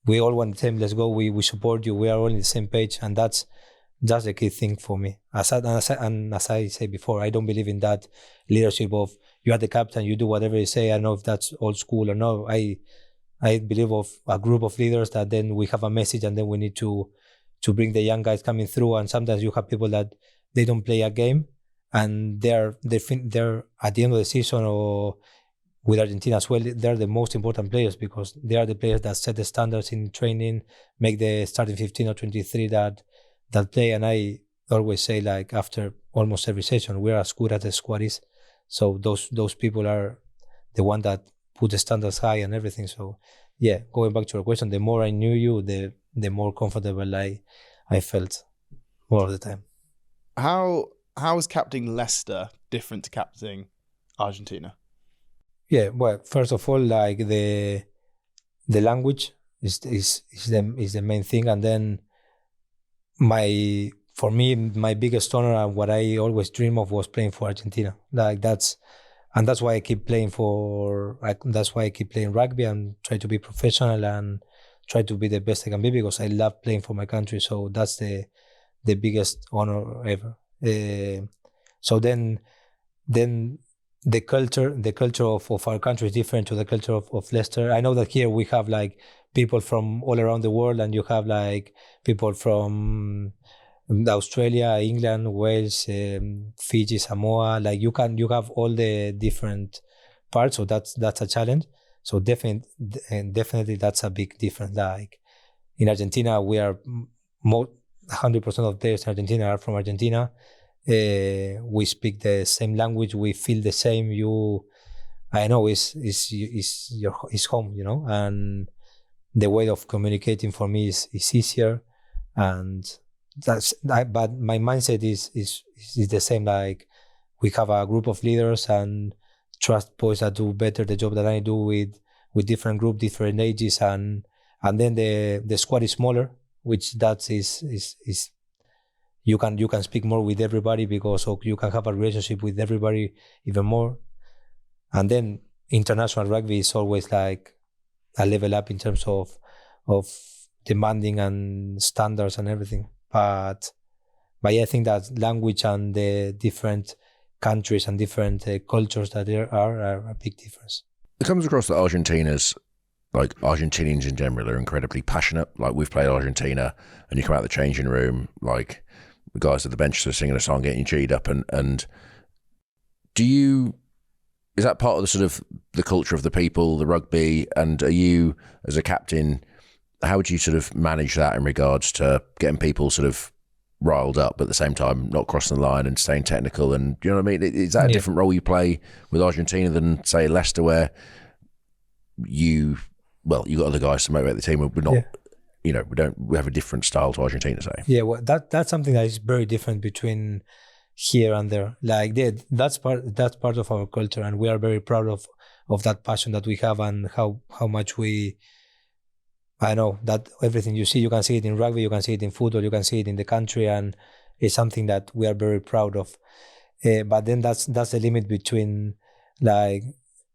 we all want the same. Let's go. We support you. We are all on the same page, and that's the key thing for me. As I say before, I don't believe in that leadership of you are the captain, you do whatever you say. I don't know if that's old school or no. I believe of a group of leaders that then we have a message, and then we need to bring the young guys coming through. And sometimes you have people that they don't play a game, and they're at the end of the season, or with Argentina as well, they're the most important players, because they are the players that set the standards in training, make the starting 15 or 23 that play. And I always say, like, after almost every session, we're as good as the squad is. So those people are the one that put the standards high and everything. So yeah, going back to your question, the more I knew you, the more comfortable I felt more of the time. How is captaining Leicester different to captaining Argentina? Yeah, well, first of all, like the language is the main thing, and then for me my biggest honor and what I always dream of was playing for Argentina. Like that's why I keep playing that's why I keep playing rugby and try to be professional and try to be the best I can be, because I love playing for my country. So that's the biggest honor ever. So then the culture of our country is different to the culture of Leicester. I know that here we have like people from all around the world, and you have like people from Australia, England, Wales, Fiji, Samoa. Like you have all the different parts. So that's a challenge. So definitely that's a big difference. Like in Argentina, we are 100% of players in Argentina are from Argentina. We speak the same language, we feel the same. I know it's home, and the way of communicating for me is easier, and but my mindset is the same. Like, we have a group of leaders and trust boys that do better the job that I do with different group, different ages, and then the squad is smaller, which that is you can speak more with everybody because you can have a relationship with everybody even more. And then international rugby is always like a level up in terms of demanding and standards and everything. But yeah, I think that language and the different countries and different cultures that there are a big difference. It comes across that Argentinians in general are incredibly passionate. Like, we've played Argentina, and you come out of the changing room, like the guys at the bench are singing a song, getting you cheered up, and is that part of the sort of the culture of the people, the rugby? And are you, as a captain, how would you sort of manage that in regards to getting people sort of riled up, but at the same time not crossing the line and staying technical? And you know what I mean? Is that a different role you play with Argentina than, say, Leicester, where you got other guys to motivate the team? We're not, we have a different style to Argentina, say. Yeah, well, that's something that is very different between here and there. Like, that's part of our culture, and we are very proud of that passion that we have, and how much I know that everything you see, you can see it in rugby, you can see it in football, you can see it in the country, and it's something that we are very proud of. But then that's the limit between, like,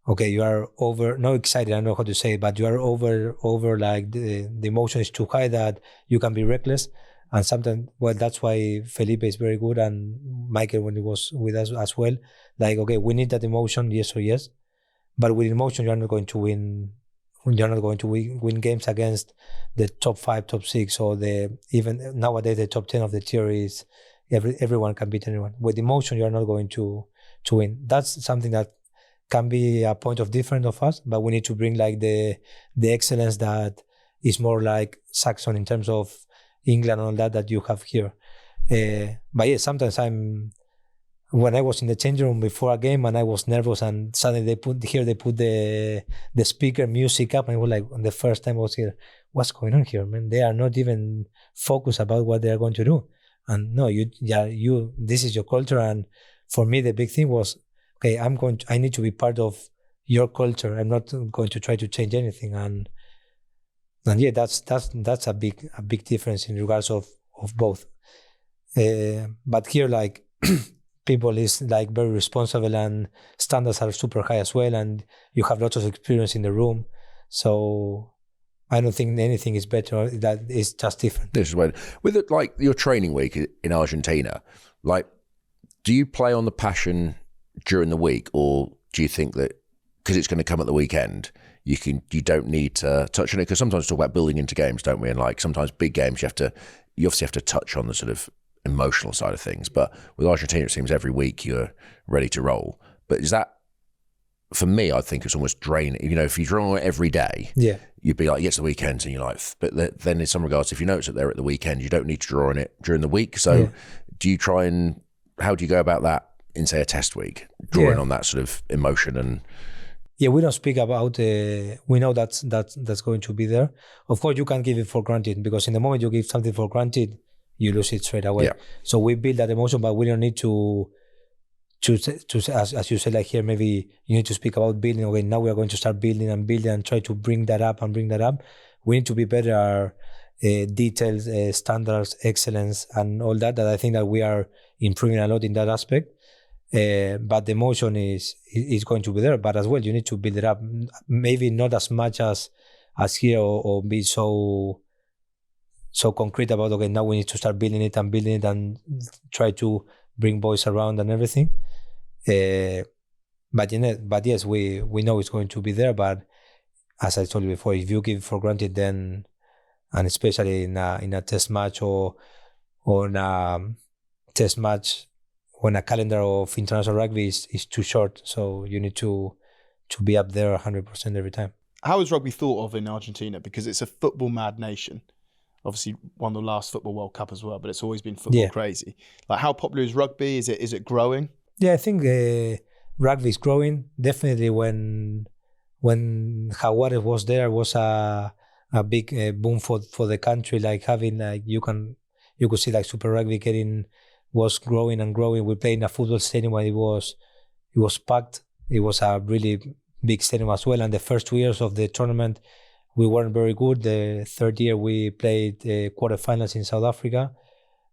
okay, you are not excited, I don't know how to say it, but you are over like the emotion is too high that you can be reckless. And sometimes, well, that's why Felipe is very good, and Michael, when he was with us as well. Like, okay, we need that emotion, yes or yes. But with emotion, you're not going to win. You're not going to win games against the top 5, top 6, or even nowadays the top 10 of the tier is everyone can beat anyone. With emotion, you're not going to win. That's something that can be a point of difference of us, but we need to bring like the excellence that is more like Saxon in terms of England and all that you have here. But yeah, sometimes when I was in the changing room before a game and I was nervous, and suddenly they put the speaker music up, and I was like, the first time I was here, what's going on here, man? They are not even focused about what they are going to do. And no, this is your culture. And for me, the big thing was, okay, I need to be part of your culture. I'm not going to try to change anything. And yeah, that's a big difference in regards of both. But here, like, people is like very responsible, and standards are super high as well, and you have lots of experience in the room. So I don't think anything is better. That is just different. This is with like your training week in Argentina. Like, do you play on the passion during the week, or do you think that because it's going to come at the weekend, you don't need to touch on it? Because sometimes we talk about building into games, don't we? And like sometimes big games, you obviously have to touch on the sort of emotional side of things. But with Argentina, it seems every week you're ready to roll. But is that, for me, I think it's almost draining. You know, if you draw it every day, yeah, you'd be like, you get to the weekends and you're like, but then in some regards, if you notice that they're at the weekend, you don't need to draw on it during the week. So how do you go about that in, say, a test week, drawing on that sort of emotion? And yeah, we don't speak about, we know that's going to be there. Of course, you can't give it for granted, because in the moment you give something for granted, you lose it straight away. Yeah. So we build that emotion, but we don't need to as you said, like here, maybe you need to speak about building. Okay, now we are going to start building and try to bring that up. We need to be better details, standards, excellence, and all that I think that we are improving a lot in that aspect. But the emotion is going to be there. But as well, you need to build it up. Maybe not as much as here, or be so concrete about, okay, now we need to start building it and try to bring boys around and everything. But yes, we know it's going to be there. But as I told you before, if you give for granted, then, and especially in a test match or in a test match, when a calendar of international rugby is too short, so you need to be up there 100% every time. How is rugby thought of in Argentina? Because it's a football mad nation. Obviously won the last Football World Cup as well, but it's always been football crazy. Like, how popular is rugby? Is it growing? Yeah, I think rugby is growing. Definitely when Jaguares was there, was a boom for the country. Like having like you could see like Super Rugby was growing and growing. We played in a football stadium where it was packed. It was a really big stadium as well. And the first 2 years of the tournament, we weren't very good. The third year we played quarterfinals in South Africa,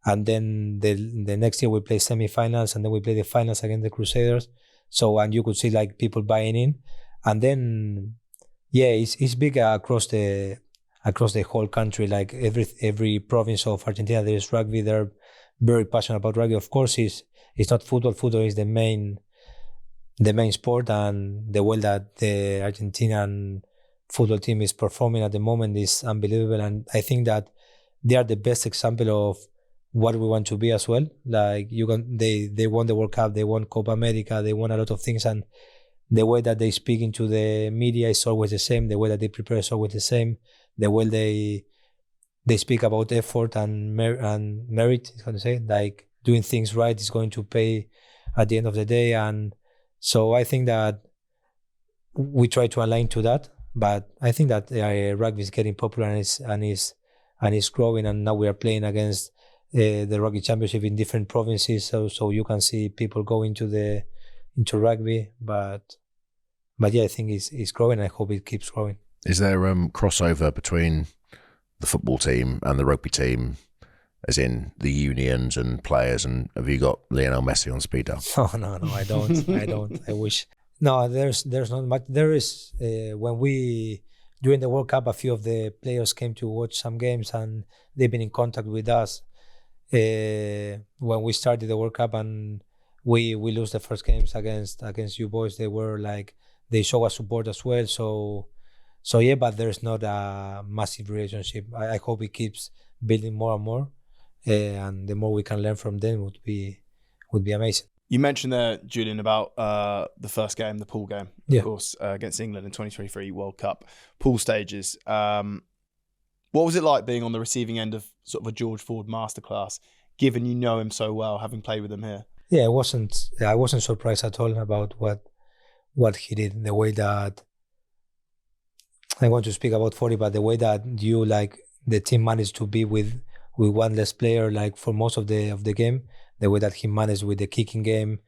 and then the next year we played semifinals, and then we played the finals against the Crusaders. So and you could see like people buying in, and then it's big across the whole country. Like every province of Argentina, there is rugby. They're very passionate about rugby. Of course, it's not football. Football is the main sport, and the way that the Argentinian football team is performing at the moment is unbelievable. And I think that they are the best example of what we want to be as well. Like they won the World Cup, they won Copa America, they won a lot of things, and the way that they speak into the media is always the same. The way that they prepare is always the same. The way they speak about effort and merit, is going to say, like doing things right is going to pay at the end of the day. And so I think that we try to align to that. But I think that rugby is getting popular and is growing. And now we are playing against the Rugby Championship in different provinces. So you can see people go into rugby. But yeah, I think it's growing. I hope it keeps growing. Is there crossover between the football team and the rugby team, as in the unions and players? And have you got Lionel Messi on speed dial? No, I don't. I wish. No, there's not much. There is during the World Cup, a few of the players came to watch some games, and they've been in contact with us when we started the World Cup, and we lose the first games against you boys. They show us support as well. So yeah, but there's not a massive relationship. I hope it keeps building more and more, and the more we can learn from them would be amazing. You mentioned there, Julian, about the first game, the pool game, of course, against England in 2023 World Cup pool stages. What was it like being on the receiving end of sort of a George Ford masterclass, given you know him so well, having played with him here? Yeah, I wasn't surprised at all about what he did. The way that I want to speak about 40, but the way that the team managed to be with one less player, like for most of the game. The way that he managed with the kicking game,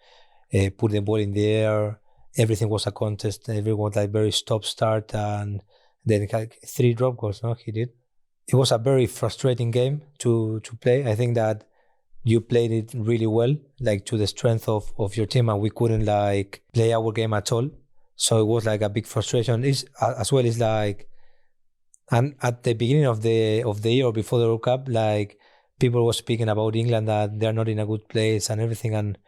put the ball in the air, everything was a contest. Everyone very stop-start, and then 3 drop goals. No, he did. It was a very frustrating game to play. I think that you played it really well, like to the strength of your team, and we couldn't play our game at all. So it was a big frustration. And at the beginning of the year or before the World Cup, people were speaking about England, that they're not in a good place and everything. And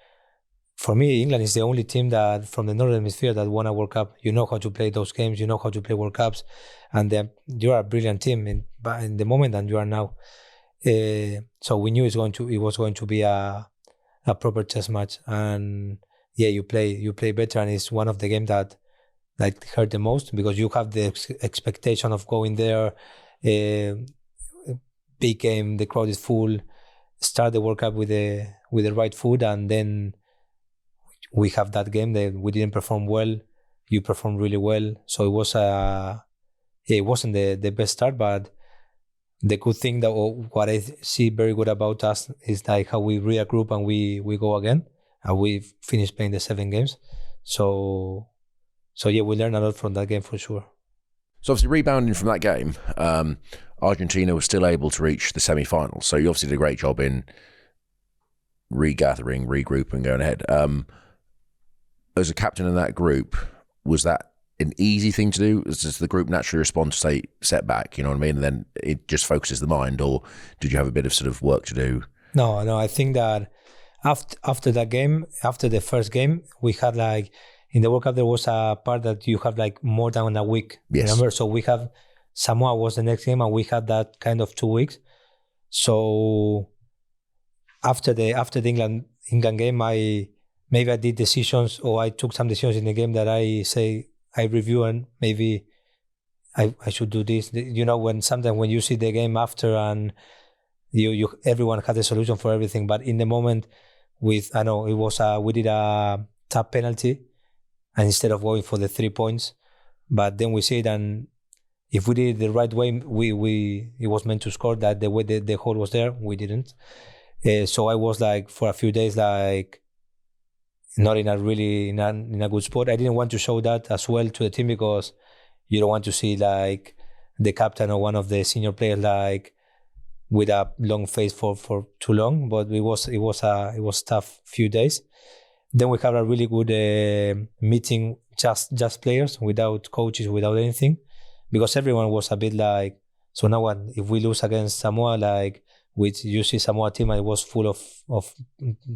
for me, England is the only team that from the Northern Hemisphere that won a World Cup. You know how to play those games. You know how to play World Cups, and you're a brilliant team in the moment than you are now. So we knew it was going to be a proper test match. And yeah, you play better, and it's one of the games that hurt the most, because you have the expectation of going there. Big game, the crowd is full, start the World Cup with the right foot, and then we have that game that we didn't perform well. You performed really well, so it was it wasn't the best start, but the good thing what I see very good about us is how we regroup and we go again, and we finished playing the 7 games. So yeah, we learned a lot from that game for sure. So obviously rebounding from that game, Argentina was still able to reach the semi-finals. So you obviously did a great job in regathering, regrouping, going ahead. As a captain in that group, was that an easy thing to do? Does the group naturally respond to, say, setback, you know what I mean? And then it just focuses the mind, or did you have a bit of sort of work to do? No, I think that after that game, after the first game, we had in the World Cup, there was a part that you have more than a week. Yes. Remember? So we have Samoa was the next game, and we had that kind of 2 weeks. So after the England game, I did decisions, or I took some decisions in the game that I review, and maybe I should do this. You know, when you see the game after, and you everyone had a solution for everything, but in the moment, we did a tap penalty, and instead of going for the 3 points, but then we see it, and if we did it the right way, it was meant to score. That the way the hole was there, we didn't. So I was like for a few days like not in a really in a good spot. I didn't want to show that as well to the team because you don't want to see like the captain or one of the senior players like with a long face for too long. But it was tough few days. Then we had a really good meeting, just players, without coaches, without anything, because everyone was a bit like, so now what? If we lose against Samoa, like which you see Samoa team, and it was full of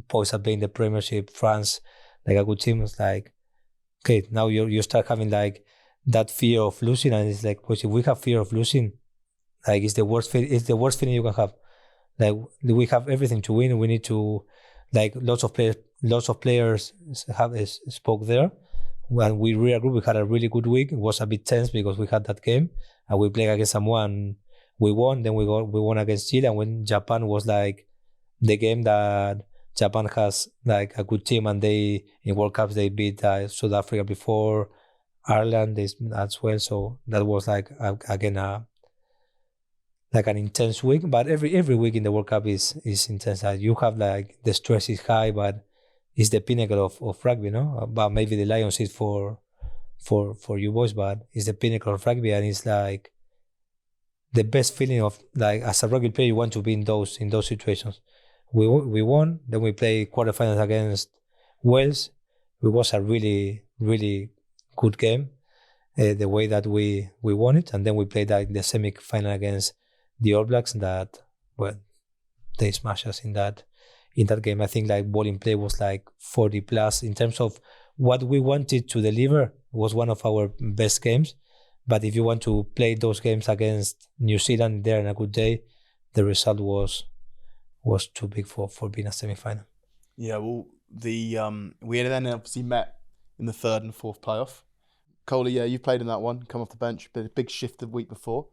boys that play in the Premiership, France, like a good team. It's like, okay, now you start having like that fear of losing, and it's like, if we have fear of losing, like it's the worst feeling you can have. Like we have everything to win. We need to, like lots of players spoke there. When we regrouped, we had a really good week. It was a bit tense because we had that game, and we played against someone. We won. Then we won against Chile, and when Japan was like the game that Japan has like a good team, and they in World Cups they beat South Africa before, Ireland as well. So that was like again like an intense week. But every week in the World Cup is intense. You have like the stress is high, but it's the pinnacle of rugby, no? But maybe the Lions is for you boys, but it's the pinnacle of rugby, and it's like the best feeling of like as a rugby player you want to be in those situations. We won. Then we played quarterfinals against Wales. It was a really really good game, the way that we won it, and then we played like the semi-final against the All Blacks. That they smashed us in that game. I think like ball in play was like 40 plus in terms of what we wanted to deliver. It was one of our best games. But if you want to play those games against New Zealand there in a good day, the result was too big for being a semi-final. Yeah, well, we then obviously met in the third and fourth playoff. Coley, yeah, you played in that one, come off the bench, but a big shift the week before.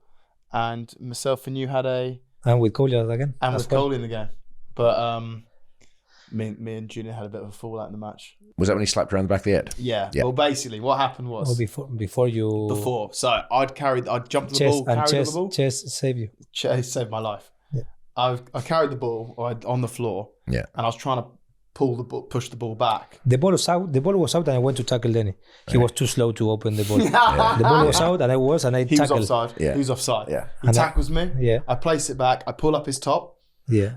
And myself and you had And with Coley again. And with Coley in the game. But me and Julián had a bit of a fallout in the match. Was that when he slapped around the back of the head? Yeah. Well, basically, what happened was... Before. So I'd jumped the ball, carried the ball. Chest saved you. Chest saved my life. Yeah. I carried the ball on the floor. Yeah. And I was trying to push the ball back. The ball was out, and I went to tackle Lenny. He was too slow to open the ball. The ball was out, and I tackled. He was offside. Yeah. He was offside. Yeah. He tackles me. Yeah. I place it back. I pull up his top. Yeah,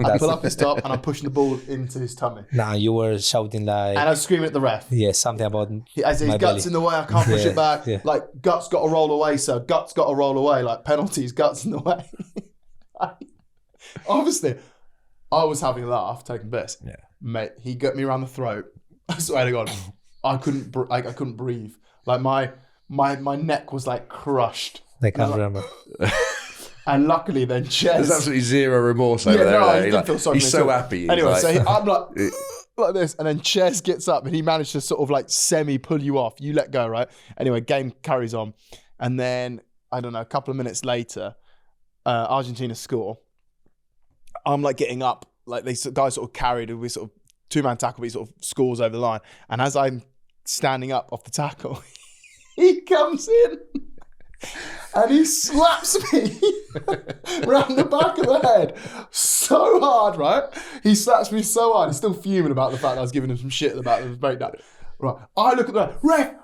I pull up his top and I'm pushing the ball into his tummy. Nah, you were shouting like... And I was screaming at the ref. Yeah, something about his guts in the way, I can't push it back. Yeah. Like, guts got to roll away, sir. Guts got to roll away. Like, penalties, guts in the way. Obviously, I was having a laugh, taking piss. Yeah. Mate, he got me around the throat. I swear to God, I couldn't breathe. Like, my neck was like crushed. I can't remember. And luckily then Ches... There's absolutely zero remorse over there. No, he didn't feel sorry he's so happy. Anyway, like... so I'm like this, and then Ches gets up and he managed to sort of like semi-pull you off. You let go, right? Anyway, game carries on. And then, I don't know, a couple of minutes later, Argentina score. I'm like getting up, like these guys sort of carried, we sort of two-man tackle, but he sort of scores over the line. And as I'm standing up off the tackle, he comes in. And he slaps me round the back of the head so hard, right? He slaps me so hard. He's still fuming about the fact that I was giving him some shit about the breakdown. Right. I look at the ref,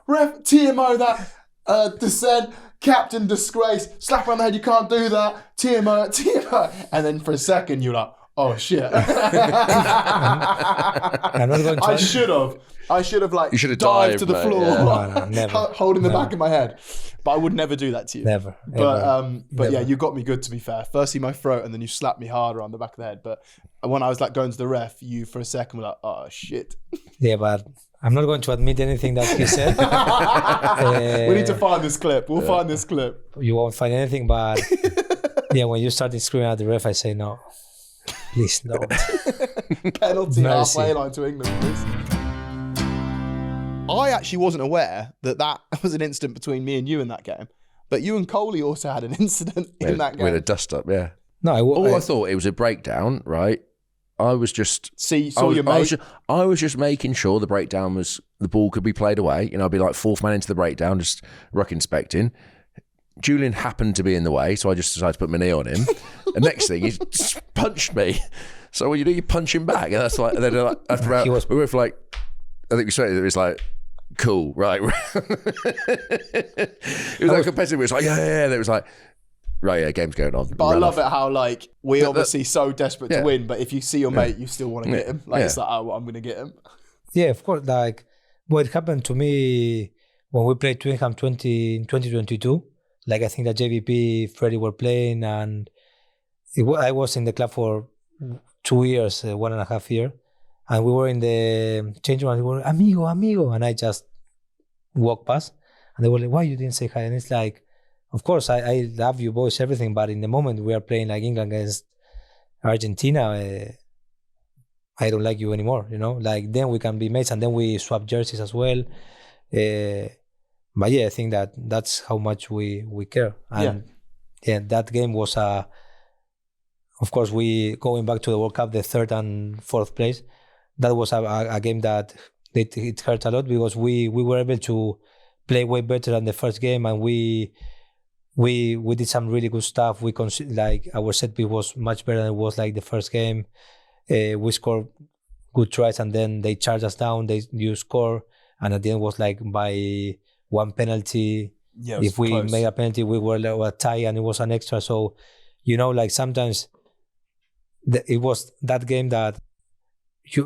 TMO that, descent, captain disgrace, slap around the head, you can't do that, TMO. And then for a second, you're like, oh shit. I should have like dived to the floor, no, never. holding the back of my head. But I would never do that to you. Never. But never. Yeah, you got me good, to be fair. Firstly my throat, and then you slapped me harder on the back of the head. But when I was like going to the ref, you for a second were like, oh shit. Yeah, but I'm not going to admit anything that he said. We need to find this clip. We'll find this clip. You won't find anything, but yeah, when you started screaming at the ref, I say no. Please don't. Penalty halfway line to England, please. I actually wasn't aware that was an incident between me and you in that game. But you and Coley also had an incident in that game. We had a dust up, yeah. No, I thought it was a breakdown, right? I was just... I was just making sure the breakdown was... The ball could be played away. You know, I'd be like fourth man into the breakdown, just ruck inspecting. Julian happened to be in the way, so I just decided to put my knee on him. And next thing, he just punched me. So what you do, you punch him back. And that's like, and then like, after about, we went for like, I think we said it was like, cool, right? It was like competitive. It was like, yeah. And it was like, right, yeah, game's going on. But I love it how like we're obviously so desperate to win, but if you see your mate, you still want to get him. Like it's like, oh, well, I'm going to get him. Yeah, of course. Like what happened to me when we played Twickenham in 2022. Like I think that JVP, Freddie were playing, and I was in the club for 2 years, 1.5 years, and we were in the change room. And we were amigo, and I just walked past, and they were like, "Why you didn't say hi?" And it's like, of course, I love you boys, everything, but in the moment we are playing like England against Argentina, I don't like you anymore. You know, like then we can be mates, and then we swap jerseys as well. But yeah, I think that's how much we care. And yeah, that game was of course, we going back to the World Cup, the 3rd and 4th place. That was a game that it hurt a lot because we were able to play way better than the first game, and we did some really good stuff. We like our set piece was much better than it was like the first game. We scored good tries, and then they charged us down. You score, and at the end was like by one penalty. Yeah, if we close. Made a penalty, we were like a tie, and it was an extra. So, you know, like sometimes it was that game that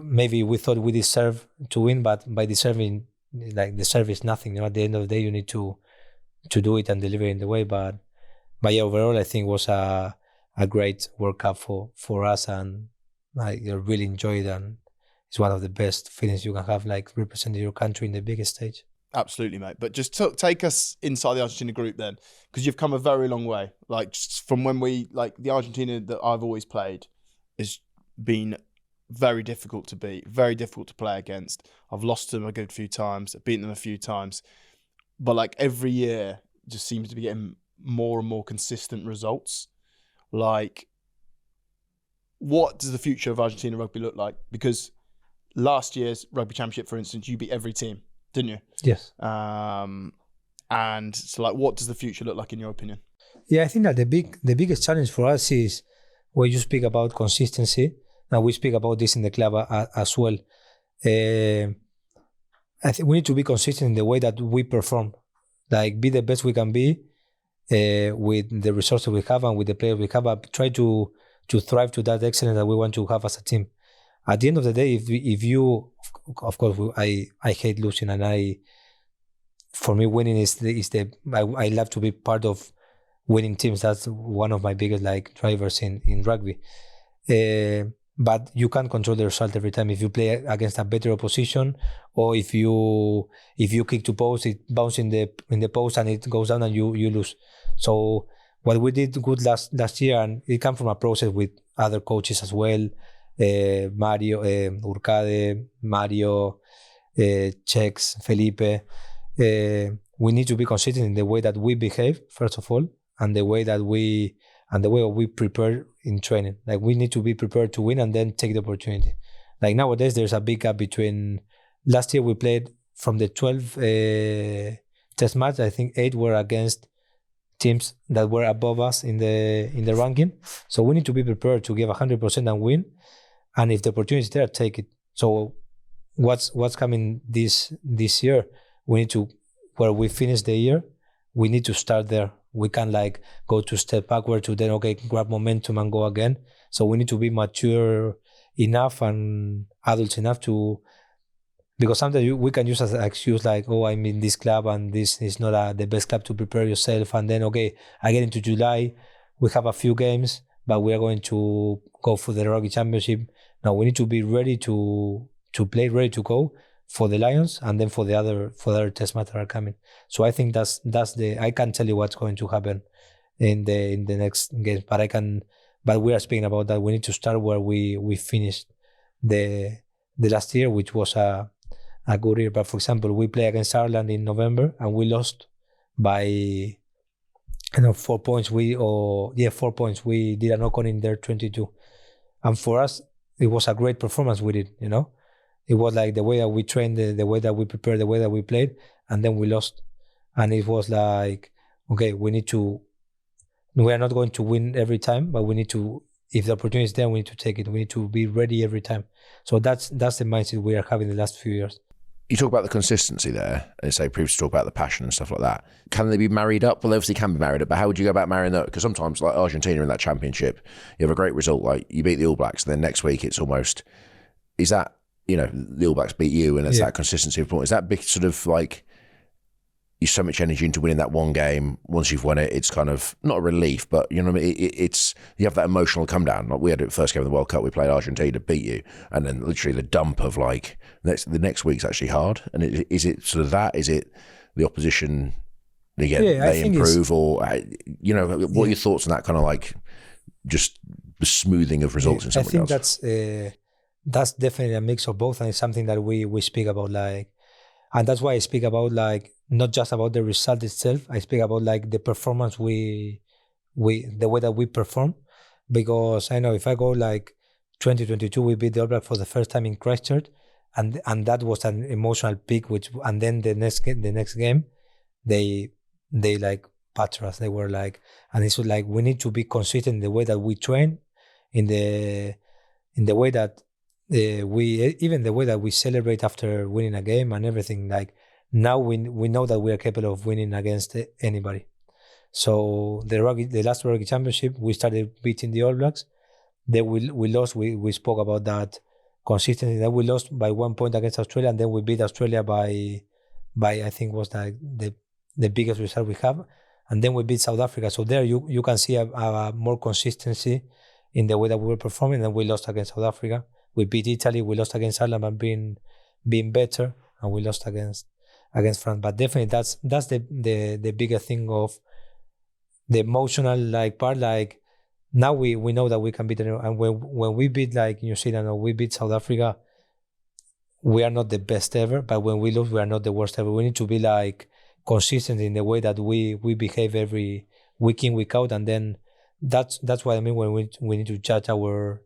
maybe we thought we deserved to win, but by deserving, like deserve is nothing. You know, at the end of the day, you need to do it and deliver in the way. But yeah, overall, I think it was a great World Cup for us, and I really enjoyed it. And it's one of the best feelings you can have, like representing your country in the biggest stage. Absolutely, mate. But just take us inside the Argentina group then, because you've come a very long way. Like just from when like the Argentina that I've always played has been very difficult to beat, very difficult to play against. I've lost them a good few times, I've beaten them a few times, but like every year just seems to be getting more and more consistent results. Like, what does the future of Argentina rugby look like? Because last year's Rugby Championship, for instance, you beat every team, didn't you? Yes. And so, like, what does the future look like in your opinion? Yeah, I think that the biggest challenge for us is when you speak about consistency, and we speak about this in the club as well. I think we need to be consistent in the way that we perform, like be the best we can be with the resources we have and with the players we have, but try to thrive to that excellence that we want to have as a team. At the end of the day, if you, of course, I hate losing, and for me, winning is I love to be part of winning teams. That's one of my biggest like drivers in rugby. But you can't control the result every time. If you play against a better opposition, or if you kick to post, it bounces in the post and it goes down and you lose. So what we did good last year, and it came from a process with other coaches as well, Mario, Urcade, Mario, Chex, Felipe. We need to be consistent in the way that we behave, first of all, and the way that we prepare in training. Like we need to be prepared to win and then take the opportunity. Like nowadays, there's a big gap between. Last year we played from the 12 test match. I think 8 were against teams that were above us in the ranking. So we need to be prepared to give 100% and win. And if the opportunity is there, take it. So what's coming this year? We need to, where we finish the year, we need to start there. We can't like go to step backward to then grab momentum and go again. So we need to be mature enough and adults enough to, because sometimes we can use as an excuse like, oh, I'm in this club and this is not the best club to prepare yourself. And then I get into July, we have a few games, but we are going to go for the Rugby Championship. Now we need to be ready to play, ready to go for the Lions, and then for the other test matches are coming. So I think that's I can't tell you what's going to happen in the next games, but we are speaking about that. We need to start where we finished the last year, which was a good year. But for example, we play against Ireland in November and we lost by 4 points. 4 points. We did a knock-on in their 22, and for us it was a great performance. We did, It was like the way that we trained, the way that we prepared, the way that we played, and then we lost. And it was like, okay, we are not going to win every time, but we need to, if the opportunity is there, we need to take it. We need to be ready every time. So that's the mindset we are having the last few years. You talk about the consistency there, and say previously talk about the passion and stuff like that. Can they be married up? Well, they obviously can be married up, but how would you go about marrying that? Because sometimes, like Argentina in that championship, you have a great result, like you beat the All Blacks, and then next week it's almost, is that, you know, the All Blacks beat you, and it's that consistency of point. Is that big sort of like, you so much energy into winning that one game. Once you've won it, it's kind of not a relief, but you know what I mean? It's you have that emotional come down. Like we had it first game of the World Cup, we played Argentina, beat you, and then literally the dump of like the next week's actually hard. And is it sort of that? Is it the opposition again? They improve, or you know, what are your thoughts on that kind of like just the smoothing of results? I think that's definitely a mix of both, and it's something that we speak about, like, and that's why I speak about like not just about the result itself. I speak about like the performance the way that we perform, because I know if I go like 2022, we beat the All Blacks for the first time in Christchurch, and that was an emotional peak. And then the next game, they like batter us. They were like, and it's like we need to be consistent in the way that we train, in the way that even the way that we celebrate after winning a game and everything. Like now we know that we are capable of winning against anybody. So the last Rugby Championship, we started beating the All Blacks. Then we lost. We spoke about that consistency. Then we lost by 1 point against Australia, and then we beat Australia by I think was the biggest result we have. And then we beat South Africa. So there you can see a more consistency in the way that we were performing. And then we lost against South Africa. We beat Italy. We lost against Ireland, but being better, and we lost against France. But definitely that's the bigger thing of the emotional like part. Like now we know that we can beat them, and when we beat like New Zealand or we beat South Africa, we are not the best ever. But when we lose, we are not the worst ever. We need to be like consistent in the way that we behave every week in, week out, and then that's what I mean when we need to judge our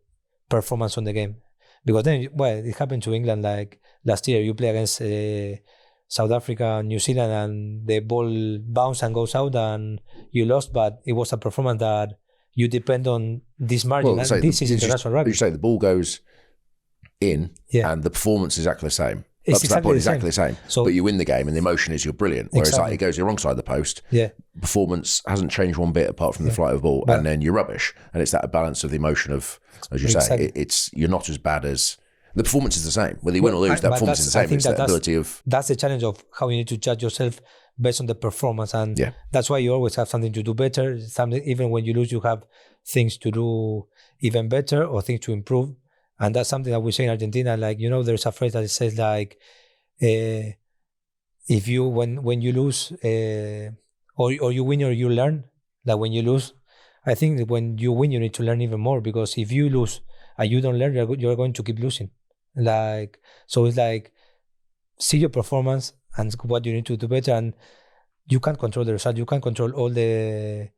performance on the game. Because then, well, it happened to England like last year. You play against South Africa, New Zealand, and the ball bounces and goes out, and you lost. But it was a performance that you depend on this margin. Well, this is international rugby. You say the ball goes in, and the performance is exactly the same. Up to that point, exactly the same. So, but you win the game, and the emotion is you're brilliant. Whereas like, it goes the wrong side of the post. Yeah, performance hasn't changed one bit apart from the flight of the ball, and then you're rubbish. And it's that balance of the emotion of, as you say, it's you're not as bad as the performance is the same. Whether you win or lose, that performance is the same. It's the ability of that's the challenge of how you need to judge yourself based on the performance, and that's why you always have something to do better. Something even when you lose, you have things to do even better or things to improve. And that's something that we say in Argentina. Like, you know, there's a phrase that says like, if you when you lose or you win or you learn. Like when you lose, I think that when you win, you need to learn even more, because if you lose and you don't learn, you're going to keep losing. Like, so it's like, see your performance and what you need to do better. And you can't control the result. You can't control all the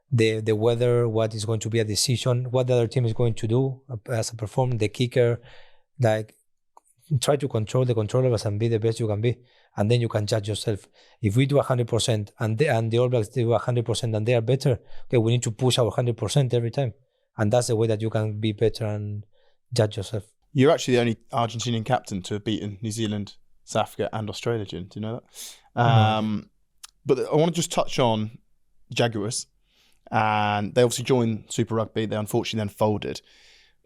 weather, what is going to be a decision, what the other team is going to do as a performance, the kicker. Like, try to control the controllables and be the best you can be, and then you can judge yourself. If we do 100% and the All Blacks do 100% and they are better, okay, we need to push our 100% every time, and that's the way that you can be better and judge yourself. You're actually the only Argentinian captain to have beaten New Zealand, South Africa, and Australia. Do you know that? But I want to just touch on Jaguars. And they obviously joined Super Rugby. They unfortunately then folded.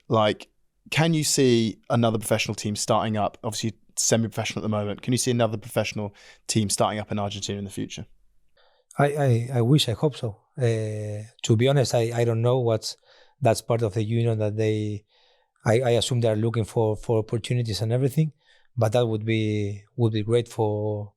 Like, can you see another professional team starting up? Obviously, semi-professional at the moment. Can you see another professional team starting up in Argentina in the future? I wish, I hope so. To be honest, I don't know that's part of the union that I assume they are looking for opportunities and everything. But that would be great for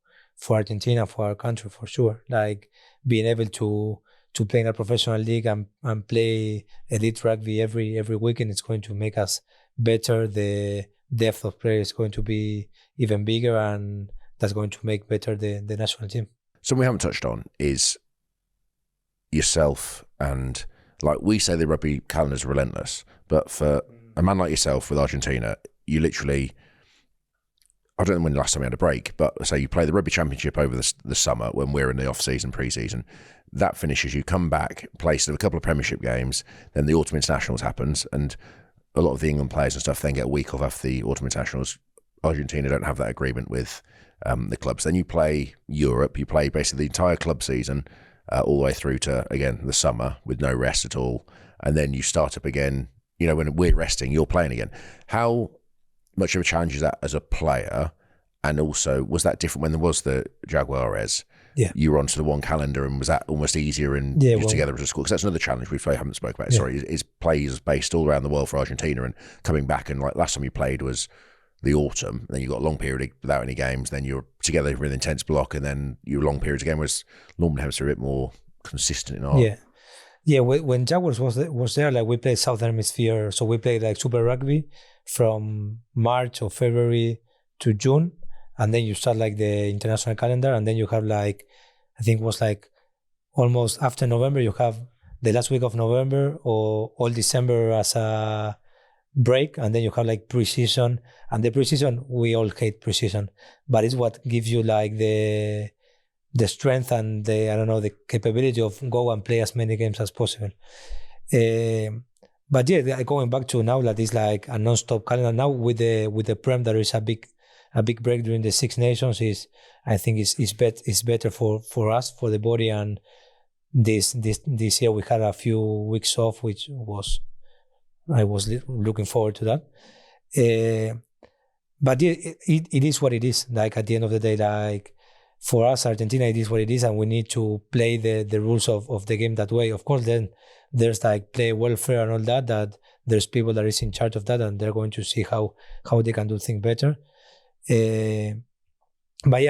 Argentina, for our country, for sure. Like, being able to play in a professional league and play elite rugby every weekend, it's going to make us better. The depth of players is going to be even bigger, and that's going to make better the national team. Something we haven't touched on is yourself, and like we say the rugby calendar is relentless, but for a man like yourself with Argentina, you literally I don't know when the last time we had a break, but say you play the Rugby Championship over the summer when we're in the off-season, pre-season. That finishes, you come back, play a couple of Premiership games, then the Autumn Internationals happens, and a lot of the England players and stuff then get a week off after the Autumn Internationals. Argentina don't have that agreement with the clubs. Then you play Europe, you play basically the entire club season all the way through to, again, the summer with no rest at all. And then you start up again, you know, when we're resting, you're playing again. How much of a challenge is that as a player? And also, was that different when there was the Jaguares? Yeah. You were onto the one calendar, and was that almost easier and together as a squad? Because that's another challenge we haven't spoke about. Sorry, is plays based all around the world for Argentina, and coming back, and like last time you played was the autumn, then you got a long period without any games, then you're together for an intense block, and then your long periods again. Was Northern Hemisphere a bit more consistent in our when Jaguars was there, like we played Southern Hemisphere, so we played like Super Rugby from March or February to June, and then you start like the international calendar, and then you have like, I think it was like almost after November, you have the last week of November or all December as a break, and then you have like pre-season. And the pre-season, we all hate pre-season, but it's what gives you like the strength and the capability of go and play as many games as possible. But yeah, going back to now that it's like a non-stop calendar now with the Prem, there is a big break during the Six Nations. I think is better for us, for the body. And this year we had a few weeks off, which I was looking forward to that. But yeah, it is what it is. Like at the end of the day, like for us, Argentina, it is what it is, and we need to play the rules of the game that way. Of course, then there's like play welfare and all that. That there's people that is in charge of that, and they're going to see how they can do things better. But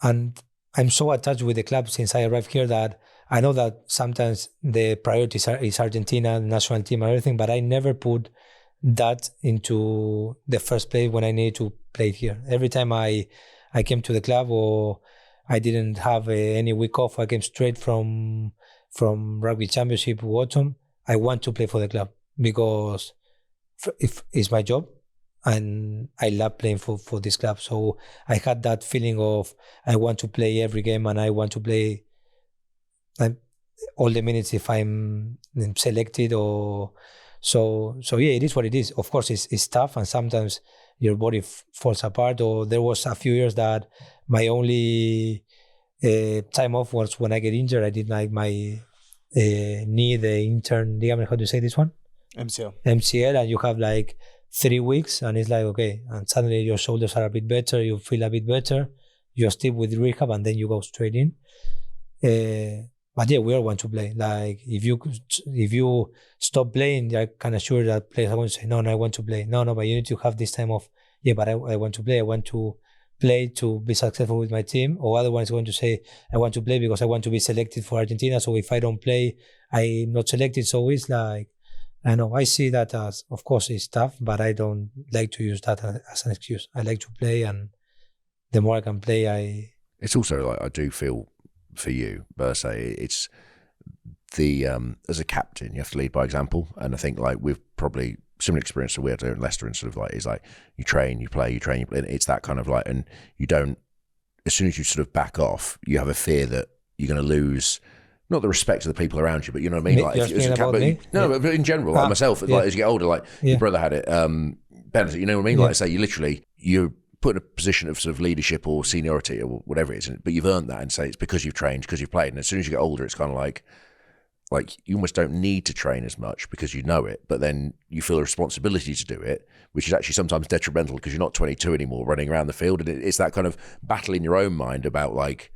I'm so attached with the club since I arrived here that I know that sometimes the priorities is Argentina, the national team, and everything, but I never put that into the first place when I needed to play here. Every time I came to the club or I didn't have any week off, I came straight from Rugby Championship autumn. I want to play for the club because it's my job and I love playing for this club. So I had that feeling of I want to play every game and I want to play all the minutes if I'm selected or so yeah, it is what it is. Of course it's tough and sometimes your body falls apart, or there was a few years that my only time off was when I get injured. I did like my knee, the intern ligament, how do you say this one? MCL, and you have like 3 weeks and it's like okay, and suddenly your shoulders are a bit better, you feel a bit better, you're still with rehab and then you go straight in. But yeah, we all want to play. Like if you stop playing, I can assure that players are going to say, no, I want to play. No, but you need to have this time off. Yeah, but I want to play. I want to play to be successful with my team. Or otherwise going to say, I want to play because I want to be selected for Argentina. So if I don't play, I'm not selected. So it's like, I know, I see that as, of course it's tough, but I don't like to use that as an excuse. I like to play, and the more I can play, It's also like, I do feel for you, but I say it's the as a captain, you have to lead by example, and I think like we've probably similar experience to we had in Leicester, and sort of like is like you train, you play, and it's that kind of like, and you don't, as soon as you sort of back off, you have a fear that you're going to lose not the respect of the people around you, but you know what I mean. Like if you about me? But in general, like myself, like as you get older, like your brother had it, Benedict, you know what I mean. Like I say, you're put in a position of sort of leadership or seniority or whatever it is, but you've earned that, and say it's because you've trained, because you've played. And as soon as you get older, it's kind of like you almost don't need to train as much because you know it, but then you feel a responsibility to do it, which is actually sometimes detrimental because you're not 22 anymore running around the field. And it's that kind of battle in your own mind about like,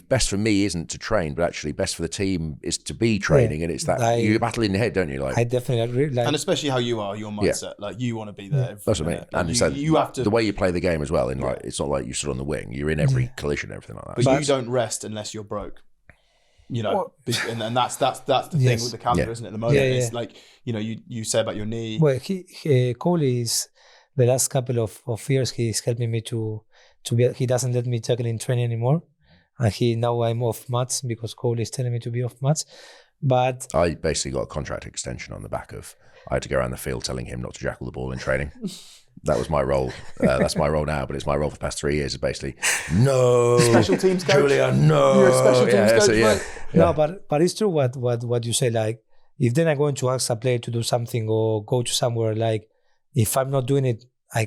best for me isn't to train, but actually best for the team is to be training. Yeah. And it's that you battle in your head, don't you? Like, I definitely agree. And especially how you are, your mindset, like you want to be there. That's what I mean. And you have to, the way you play the game as well. And like, it's not like you sit on the wing, you're in every collision, everything like that. But you don't rest unless you're broke. You know, and that's the thing with the calendar, isn't it? At the moment, it's like, you know, you say about your knee. Well, Cole is the last couple of years he's helping me to be. He doesn't let me tackle in training anymore, and now I'm off mats because Cole is telling me to be off mats. But I basically got a contract extension on the back of I had to go around the field telling him not to jackal the ball in training. That was my role. That's my role now, but it's my role for the past 3 years. Is basically no special teams coach. Julián, no. You're a special teams coach, mate. No, but it's true what you say. Like, if then I'm going to ask a player to do something or go to somewhere, like, if I'm not doing it, I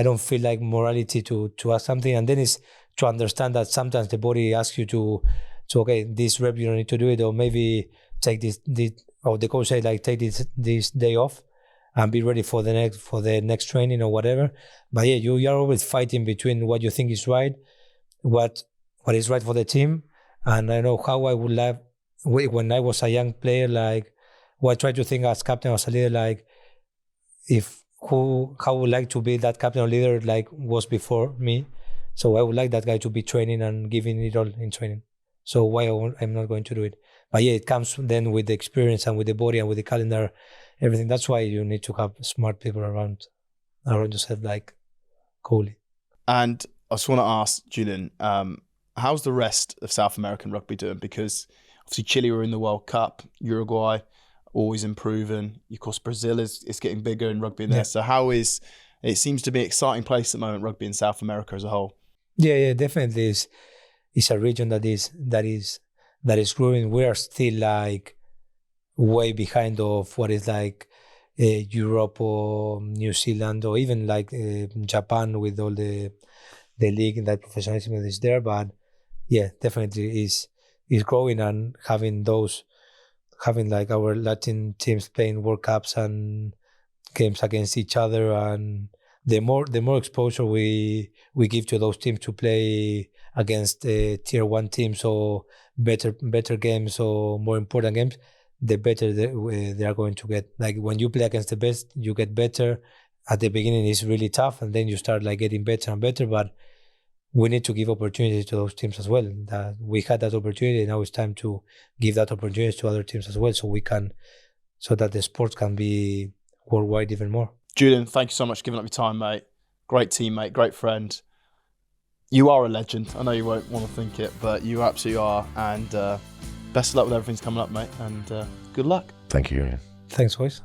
don't feel like morality to ask something. And then it's to understand that sometimes the body asks you to okay, this rep you don't need to do it, or maybe take this or the coach say like take this day off and be ready for the next training or whatever. But yeah, you are always fighting between what you think is right, what is right for the team. And I know how I would like when I was a young player, like what I try to think as captain, as a leader, like how I would like to be that captain or leader like was before me. So I would like that guy to be training and giving it all in training. So why I'm not going to do it? But yeah, it comes then with the experience and with the body and with the calendar, everything. That's why you need to have smart people around yourself, like Coley. And I just want to ask Julián, how's the rest of South American rugby doing? Because obviously Chile were in the World Cup, Uruguay always improving. Of course, Brazil is getting bigger in rugby in there. So it seems to be an exciting place at the moment, rugby in South America as a whole. Yeah, definitely. It's a region that is growing. We are still like way behind of what is like Europe or New Zealand or even like Japan with all the league and that professionalism that is there. But yeah, definitely is growing, and having like our Latin teams playing World Cups and games against each other, and the more exposure we give to those teams to play against tier 1 teams or better games or more important games, the better they are going to get. Like when you play against the best, you get better. At the beginning, it's really tough, and then you start like getting better and better. But we need to give opportunity to those teams as well. That we had that opportunity. Now it's time to give that opportunity to other teams as well, so that the sport can be worldwide even more. Julián, thank you so much for giving up your time, mate. Great teammate, great friend. You are a legend. I know you won't want to think it, but you absolutely are. And best of luck with everything's coming up, mate. And good luck. Thank you, Julián. Thanks, boys.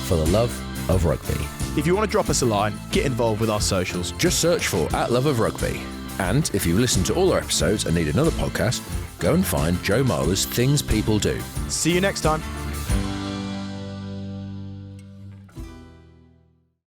For the love of rugby. If you want to drop us a line, get involved with our socials. Just search for @loveofrugby. And if you've listened to all our episodes and need another podcast, go and find Joe Marler's Things People Do. See you next time.